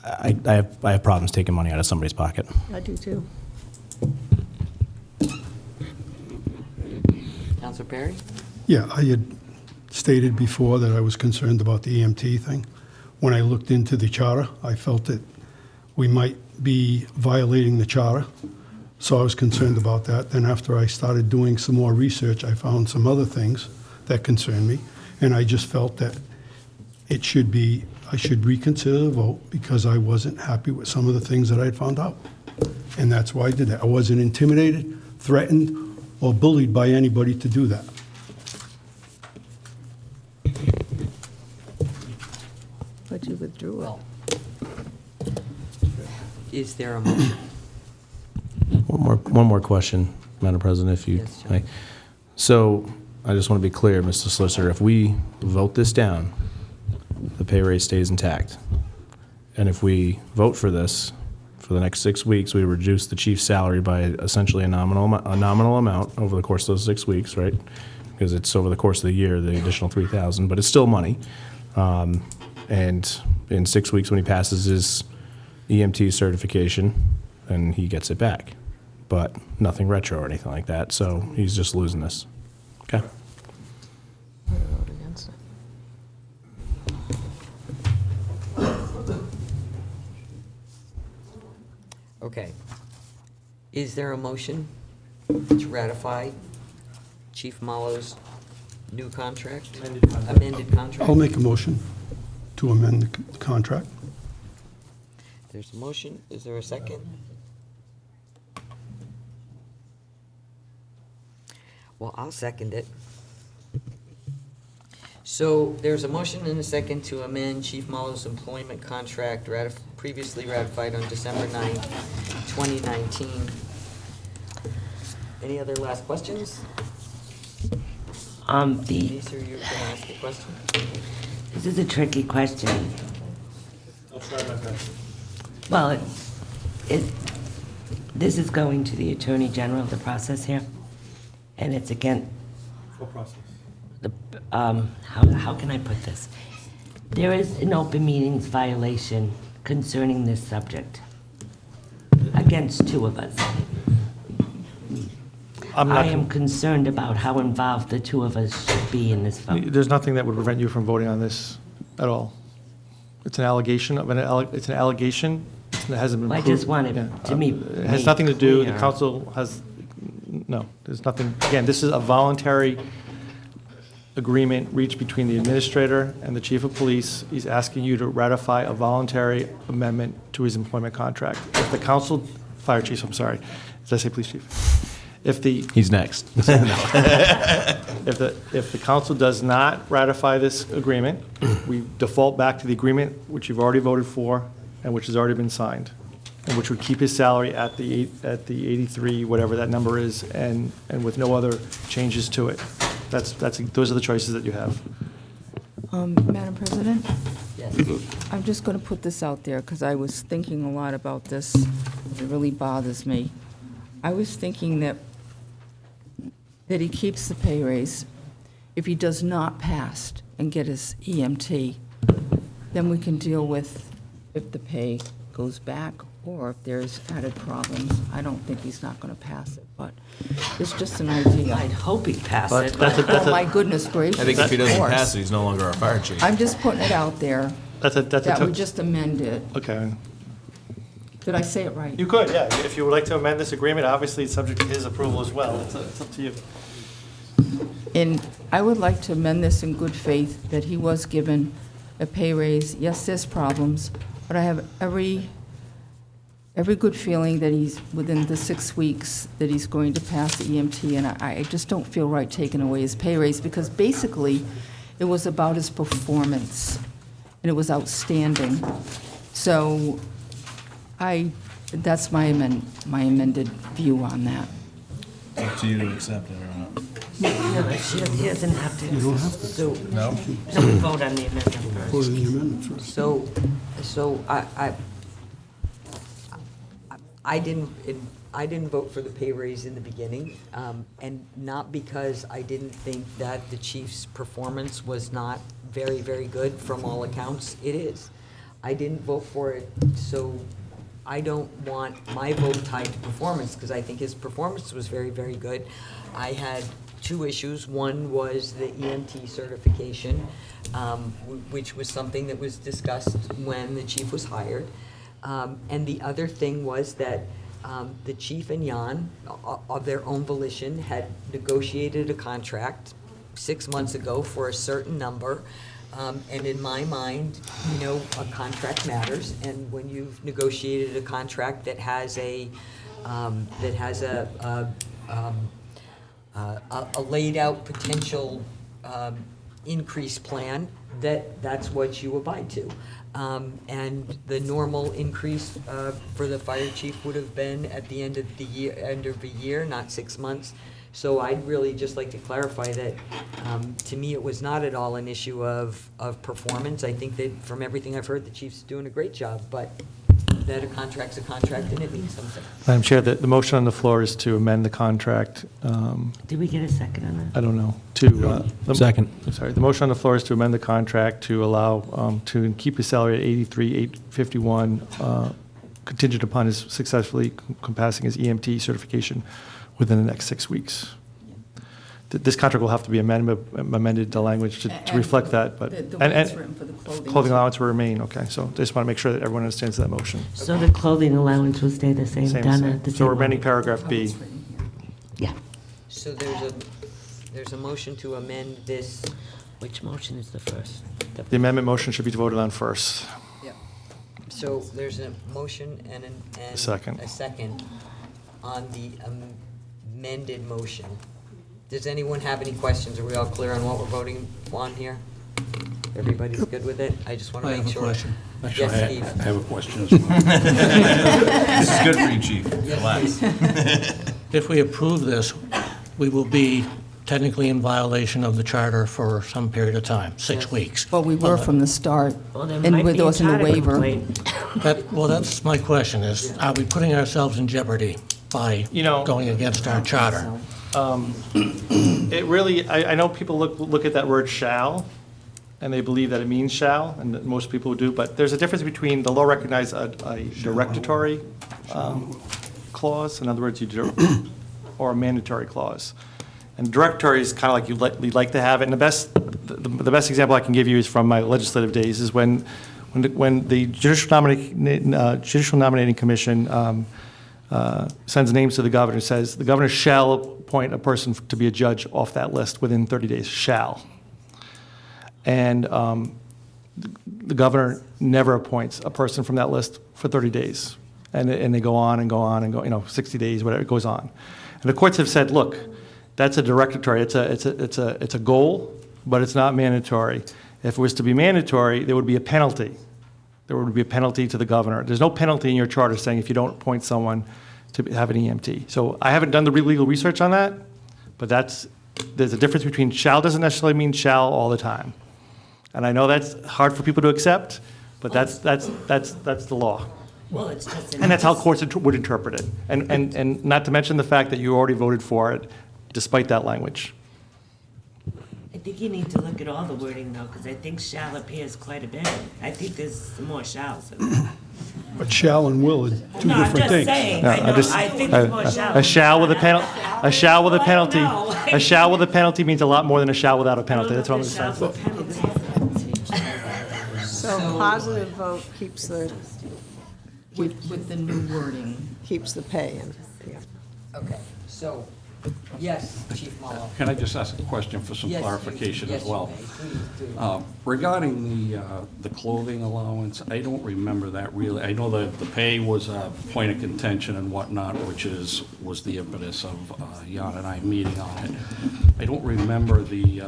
I have problems taking money out of somebody's pocket. I do too. Councilor Perry? Yeah, I had stated before that I was concerned about the EMT thing. When I looked into the charter, I felt that we might be violating the charter, so I was concerned about that. Then after I started doing some more research, I found some other things that concerned me, and I just felt that I should reconsider the vote because I wasn't happy with some of the things that I had found out. And that's why I did that. I wasn't intimidated, threatened, or bullied by anybody to do that. But you withdrew it. Is there a motion? One more question, Madam President, if you Yes, John. may. So I just want to be clear, Mr. Solicitor, if we vote this down, the pay rate stays intact. And if we vote for this, for the next 6 weeks, we reduce the chief's salary by essentially a nominal amount over the course of those 6 weeks, right? Because it's over the course of the year, the additional $3,000, but it's still money. And in 6 weeks, when he passes his EMT certification, then he gets it back. But nothing retro or anything like that, so he's just losing this. Okay? Is there a motion to ratify Chief Malo's new contract? Amended contract? I'll make a motion to amend the contract. There's a motion. Is there a second? Well, I'll second it. So there's a motion and a second to amend Chief Malo's employment contract previously ratified on December 9th, 2019. Any other last questions? Denise, are you going to ask a question? This is a tricky question. I'll try my best. Well, this is going to the Attorney General, the process here, and it's again, What process? how can I put this? There is an open meetings violation concerning this subject against two of us. I am concerned about how involved the two of us should be in this vote. There's nothing that would prevent you from voting on this at all. It's an allegation it's an allegation. It hasn't been Well, I proved. just wanted to It be has nothing to do, the clear. council has, no, there's nothing, again, this is a voluntary agreement reached between the administrator and the chief of police. He's asking you to ratify a voluntary amendment to his employment contract. If the council, fire chief, I'm sorry, did I say police chief? If the, He's next. if the council does not ratify this agreement, we default back to the agreement which you've already voted for and which has already been signed, and which would keep his salary at the 83, whatever that number is, and with no other changes to it. Those are the choices that you have. Madam President? Yes. I'm just going to put this out there because I was thinking a lot about this. It really bothers me. I was thinking that he keeps the pay raise. If he does not pass and get his EMT, then we can deal with if the pay goes back or if there's added problems. I don't think he's not going to pass it, but it's just an idea. I'd hope he'd pass it. Oh, my goodness gracious. I think if he doesn't of course. pass it, he's no longer our fire chief. I'm just putting it out there That's a that we just amend it. Okay. Did I say it right? You could, yeah. If you would like to amend this agreement, obviously it's subject to his approval as well. It's up to you. And I would like to amend this in good faith, that he was given a pay raise. Yes, there's problems, but I have every good feeling that he's, within the 6 weeks, that he's going to pass the EMT, and I just don't feel right taking away his pay raise, because basically, it was about his performance, and it was outstanding. So, that's my amended view on that. Up to you to accept it or not. No, he doesn't have to. You don't have to. So, No? no, we vote on the amendment first. Vote on the amendment first. So I didn't vote for the pay raise in the beginning, and not because I didn't think that the chief's performance was not very, very good from all accounts. It is. I didn't vote for it, so I don't want my vote tied to performance, because I think his performance was very, very good. I had two issues. One was the EMT certification, which was something that was discussed when the chief was hired. And the other thing was that the chief and Jan, of their own volition, had negotiated a contract 6 months ago for a certain number. And in my mind, you know, a contract matters. And when you've negotiated a contract that has a laid out potential increase plan, that's what you abide to. And the normal increase for the fire chief would have been at the end of the year, not 6 months. So I'd really just like to clarify that, to me, it was not at all an issue of performance. I think that from everything I've heard, the chief's doing a great job, but that a contract's a contract and it means something. Madam Chair, the motion on the floor is to amend the contract. Did we get a second on that? I don't know. Second. I'm sorry. The motion on the floor is to amend the contract to allow, to keep his salary at 83,851, contingent upon his successfully passing his EMT certification within the next 6 weeks. this contract will have to be amended to language to reflect that, but. The and- way it's and written for the clothing. Clothing allowance will remain, okay, so just want to make sure that everyone understands that motion. So the clothing allowance will stay the same, Same, Donna? same. The So same we're one? amending paragraph B. Yeah. So there's a motion to amend this. Which motion is the first? The amendment motion should be voted on first. Yeah. So there's a motion and A second. a second on the amended motion. Does anyone have any questions? Are we all clear on what we're voting on here? Everybody's good with it? I just want to I make have a sure. question. Yes, Actually, Steve. I have a question as well. This is good for you, Chief. Relax. If we approve this, we will be technically in violation of the charter for some period of time, 6 weeks. Well, we were from the start, Well, there and might be there a wasn't a charter waiver. complaint. Well, that's my question, is are we putting ourselves in jeopardy by going against our charter? It really, I know people look at that word shall, and they believe that it means shall, and that most people do, but there's a difference between the law recognized a directory clause, in other words, or a mandatory clause. And directory is kind of like you'd like to have it, and the best example I can give you is from my legislative days, is when the Judicial Nominating Commission sends names to the governor, says the governor shall appoint a person to be a judge off that list within 30 days, shall. And the governor never appoints a person from that list for 30 days. And they go on and go on and go, 60 days, whatever, it goes on. And the courts have said, look, that's a directory, it's a goal, but it's not mandatory. If it was to be mandatory, there would be a penalty. There would be a penalty to the governor. There's no penalty in your charter saying if you don't appoint someone to have an EMT. So I haven't done the legal research on that, but there's a difference between shall doesn't necessarily mean shall all the time. And I know that's hard for people to accept, but that's the law. Well, it's just. And that's how courts would interpret it. And not to mention the fact that you already voted for it despite that language. I think you need to look at all the wording, though, because I think shall appears quite a bit. I think there's some more shalls in there. But shall and will are two No, I'm different just things. saying, No, I know, I think there's more shalls. A shall with a penalty, a shall with a penalty, know. a shall with a penalty means a lot more than a shall without a penalty. That's what I'm saying. So positive vote keeps the, With the new wording. keeps the pay in. Yeah. Okay, so, yes, Chief Mullo. Can I just ask a question for some Yes, clarification yes, as well? you may. Please do. Regarding the clothing allowance, I don't remember that really. I know that the pay was a point of contention and whatnot, which was the impetus of Jan and I meeting on it. I don't remember the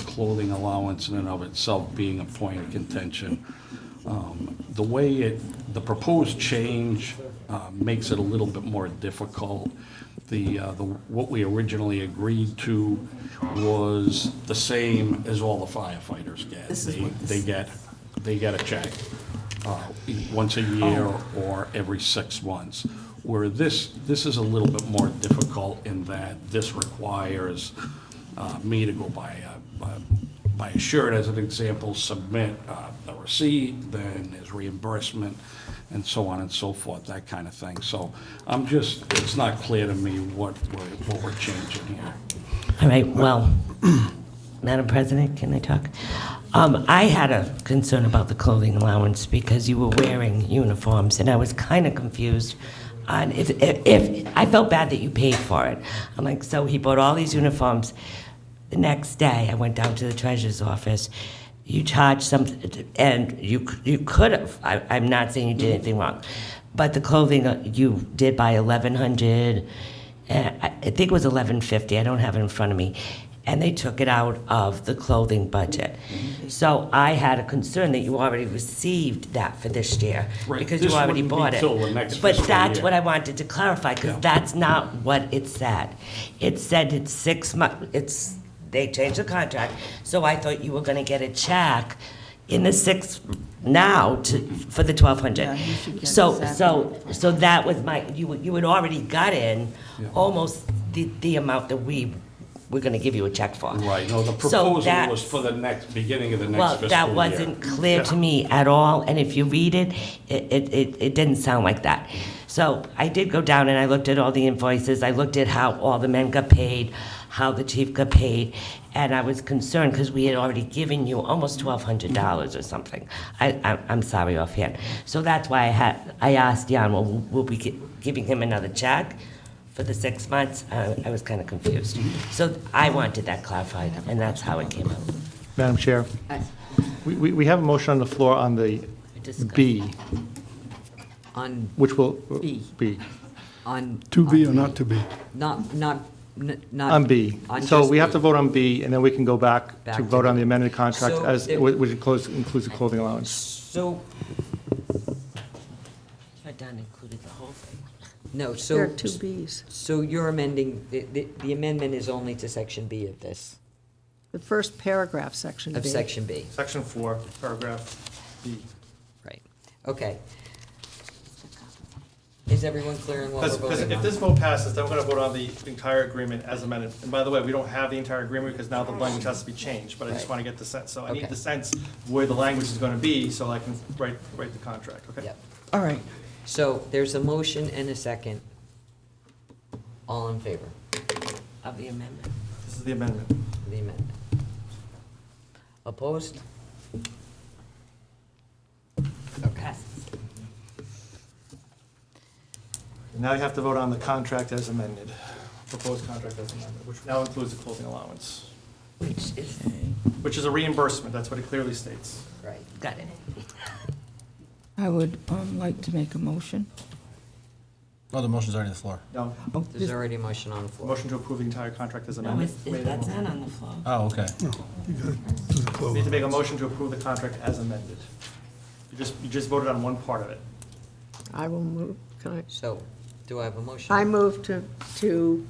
clothing allowance in and of itself being a point of contention. The way the proposed change makes it a little bit more difficult. What we originally agreed to was the same as all the firefighters get. They get a check once a year or every 6 months. Where this is a little bit more difficult in that this requires me to go by a shirt, as an example, submit a receipt, then there's reimbursement, and so on and so forth, that kind of thing. So it's not clear to me what we're changing here. All right, well, Madam President, can I talk? I had a concern about the clothing allowance because you were wearing uniforms, and I was kind of confused on if I felt bad that you paid for it. I'm like, so he bought all these uniforms. The next day, I went down to the treasurer's office. You charged something, and you could have. I'm not saying you did anything wrong, but the clothing you did by $1,100. I think it was $1,150. I don't have it in front of me, and they took it out of the clothing budget. So I had a concern that you already received that for this year because you already bought it. Till the next But fiscal that's year. what I wanted to clarify because that's not what it said. It said it's 6 months. They changed the contract, so I thought you were going to get a check in the for the $1,200. Yeah, you should get So that was you had already got in almost the amount that we were going to give you a check for. Right, no, the So proposal was for the beginning of the next well, fiscal year. that wasn't clear to me at all, and if you read it, it didn't sound like that. So I did go down and I looked at all the invoices, I looked at how all the men got paid. how the chief got paid, and I was concerned because we had already given you almost $1,200 or something. I'm sorry offhand. So that's why I asked Jan, well, will we giving him another check for the 6 months? I was kind of confused. So I wanted that clarified, and that's how it came out. Madam Chair, we have a motion on the floor on the B, On which will, B. B, On. To be or not to be? Not. on B. on So just we have B. to vote on B, and then we can go back Back to to vote on B. the amended contract So as, there- which includes the clothing allowance. So, I done included the whole thing. no, so. There are two Bs. So you're amending, the amendment is only to section B of this, The first paragraph, section B. of section B. Section 4, paragraph B. Right, okay. Is everyone clear on what we're Because voting if on? this vote passes, then we're going to vote on the entire agreement as amended. And by the way, we don't have the entire agreement because now the language has to be changed, but I just Right. want to get the sense. So I need Okay. the sense of where the language is going to be so I can write the contract, okay? Yep. All right. So there's a motion and a second. All in favor Of the amendment. This is the amendment. of the amendment? Opposed? Okay. Now you have to vote on the contract as amended, proposed contract as amended, which now includes the clothing allowance, which is a reimbursement, that's what it clearly states. Right. Got it. I would like to make a motion. Oh, the motion's already on the floor. No, There's already a motion on the floor. motion to approve the entire contract as No, amended. that's not on the floor. Oh, okay. No, you gotta do the You clothing. need to make a motion to approve the contract as amended. You just voted on one part of it. I will move, can I? So, do I have a motion? I move to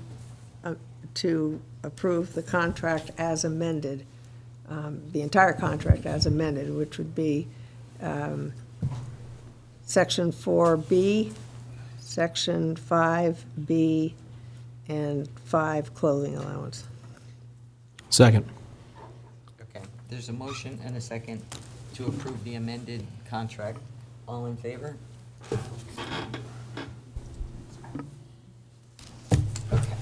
approve the contract as amended, the entire contract as amended, which would be Section 4B, Section 5B, and 5 clothing allowance. Second. Okay, there's a motion and a second to approve the amended contract. All in favor? Okay.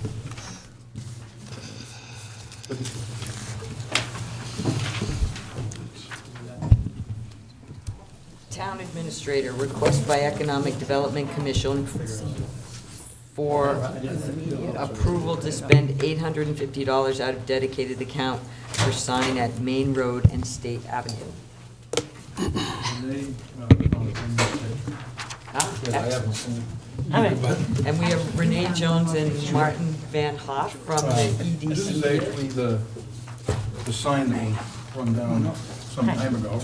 Town Administrator, request by Economic Development Commission for approval to spend $850 out of dedicated account for sign at Main Road and State Avenue. All right. And we have Renee Jones and Martin Van Hoff from the This is EDC. actually the sign that was run down some time ago.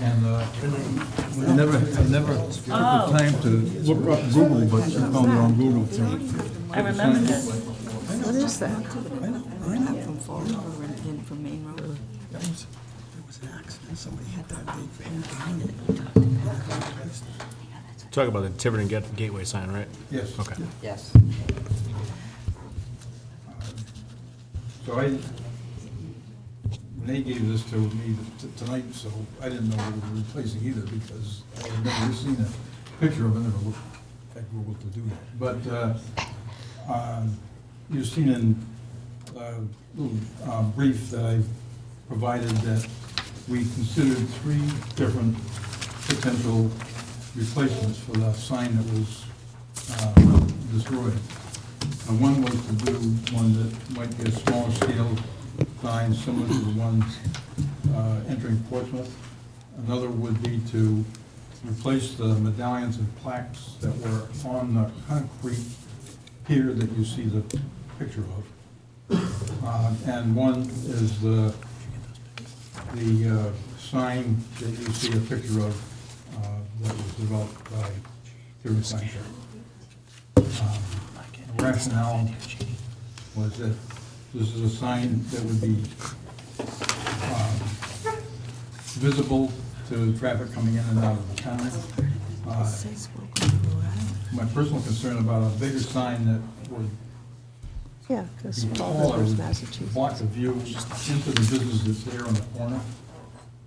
And I never took the time to look up Google, but I found it on Google thing. I remember this. What is that? From Fall River and in from Main Road. There was an accident, somebody hit that big Talk about the Tiverton Gateway sign, right? Yes. Okay. Yes. So Renee gave this to me tonight, so I didn't know we were replacing either because I had never seen a picture of it, never looked at Google to do that. But you've seen in a little brief that I provided that we considered 3 different potential replacements for the sign that was destroyed. And one was to do one that might be a smaller scale sign, similar to the ones entering Portsmouth. Another would be to replace the medallions and plaques that were on the concrete pier that you see the picture of. And one is the sign that you see a picture of that was developed by Tiverton Sign Shop. The rationale was that this is a sign that would be visible to traffic coming in and out of the town. My personal concern about a bigger sign that would Yeah, because be Fall taller River's would Massachusetts. block the view into the business that's there on the corner,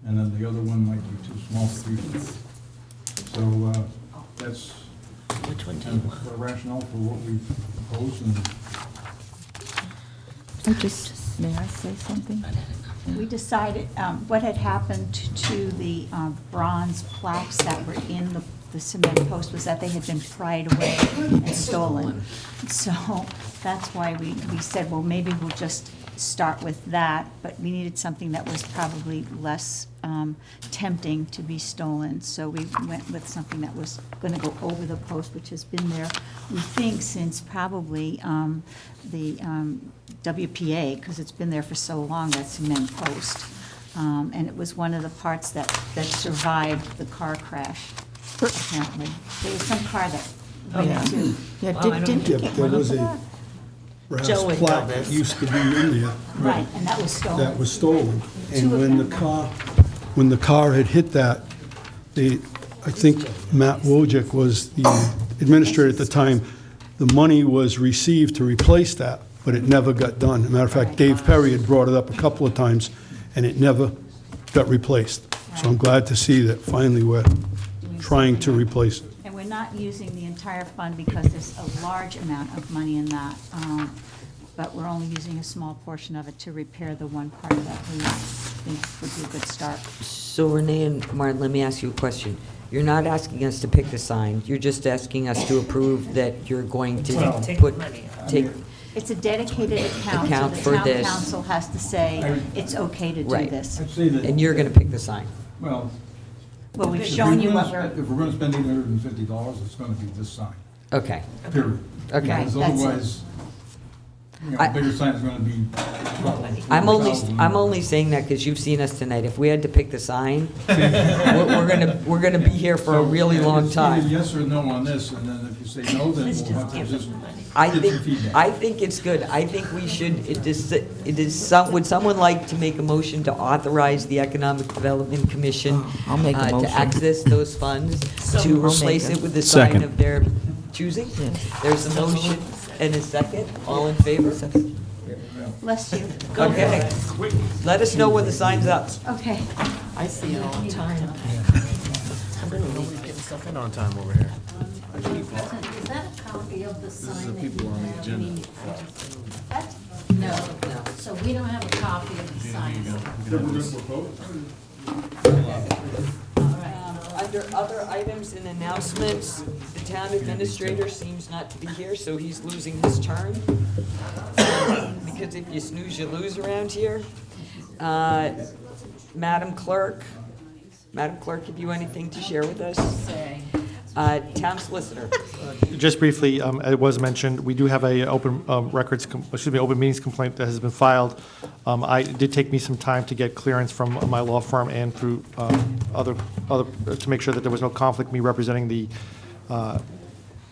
and then the other one might be too small for people. So that's Which one do kind you of the rationale for what we've proposed, and May I say something? We decided, what had happened to the bronze plaques that were in the cement post was that they had been pried away and stolen. So that's why we said, well, maybe we'll just start with that, but we needed something that was probably less tempting to be stolen. So we went with something that was going to go over the post, which has been there, we think, since probably the WPA, because it's been there for so long, that cement post. And it was one of the parts that survived the car crash, apparently. There was some car that went into. Yeah, didn't Yeah, we get there one was of a that? brass Joe would know plaque this. that used to be in there. Right, and that was stolen. That was stolen. Two And of when the car had hit that, I think Matt Wojcik was the administrator at the time, the money was received to replace that, but it never got done. As a matter of fact, Dave Perry had brought it up a couple of times, and it never got replaced. So I'm glad to see that finally we're trying to replace it. And we're not using the entire fund because there's a large amount of money in that. But we're only using a small portion of it to repair the one part that we think would be a good start. So Renee and Martin, let me ask you a question. You're not asking us to pick the sign, you're just asking us to approve that you're going to take, It's a dedicated account, Account so for the town this. council has to say it's okay to do Right. this. I'd say that. and you're gonna pick the sign. Well. Well, we've if shown you we're what gonna we're, If we're gonna spend $850, it's gonna be this sign, Okay, period. okay. Because That's it. otherwise, a bigger sign is gonna be. I'm $40,000. only saying that because you've seen us tonight. If we had to pick the sign, we're gonna be here for a really long It's either time. yes or no on this, and then if you say no, then we'll have to just I get think, some feedback. I think it's good. I think we should, would someone like to make a motion to authorize the Economic Development Commission I'll make a to motion. access those funds, to I'll make replace it. it with the sign Second. of their choosing? There's a motion and a second. All in favor? bless you. Okay. Let us know when the sign's up. Okay. I see it all the time. On time over here. Is that a copy of the sign that you have? No. So we don't have a copy of the sign. Under other items and announcements, the town administrator seems not to be here, so he's losing his turn. Because if you snooze, you lose around here. Madam Clerk, have you anything to share with us? Town solicitor. Just briefly, it was mentioned, we do have a open open meetings complaint that has been filed. It did take me some time to get clearance from my law firm and through other, to make sure that there was no conflict, me representing the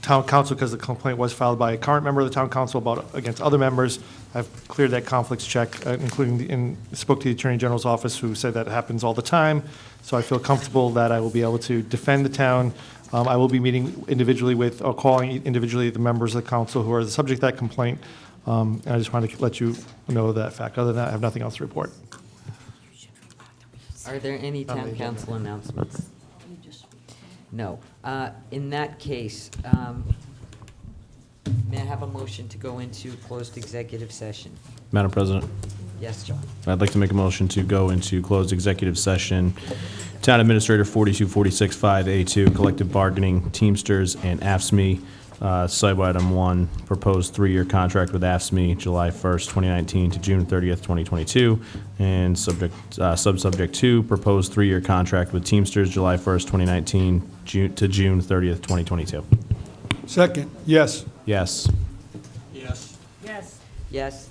town council, because the complaint was filed by a current member of the town council against other members. I've cleared that conflicts check, including spoke to the Attorney General's office, who said that happens all the time. So I feel comfortable that I will be able to defend the town. I will be meeting individually with, or calling individually the members of the council who are the subject of that complaint. And I just wanted to let you know that fact. Other than that, I have nothing else to report. Are there any town council announcements? No. In that case, may I have a motion to go into closed executive session? Madam President, Yes, John. I'd like to make a motion to go into closed executive session. Town Administrator 42465A2, collective bargaining, Teamsters and AFSMI. Sub item 1, proposed 3-year contract with AFSMI, July 1st, 2019 to June 30th, 2022. And subsubject 2, proposed 3-year contract with Teamsters, July 1st, 2019 to June 30th, 2022. Second, yes. Yes. Yes? Yes.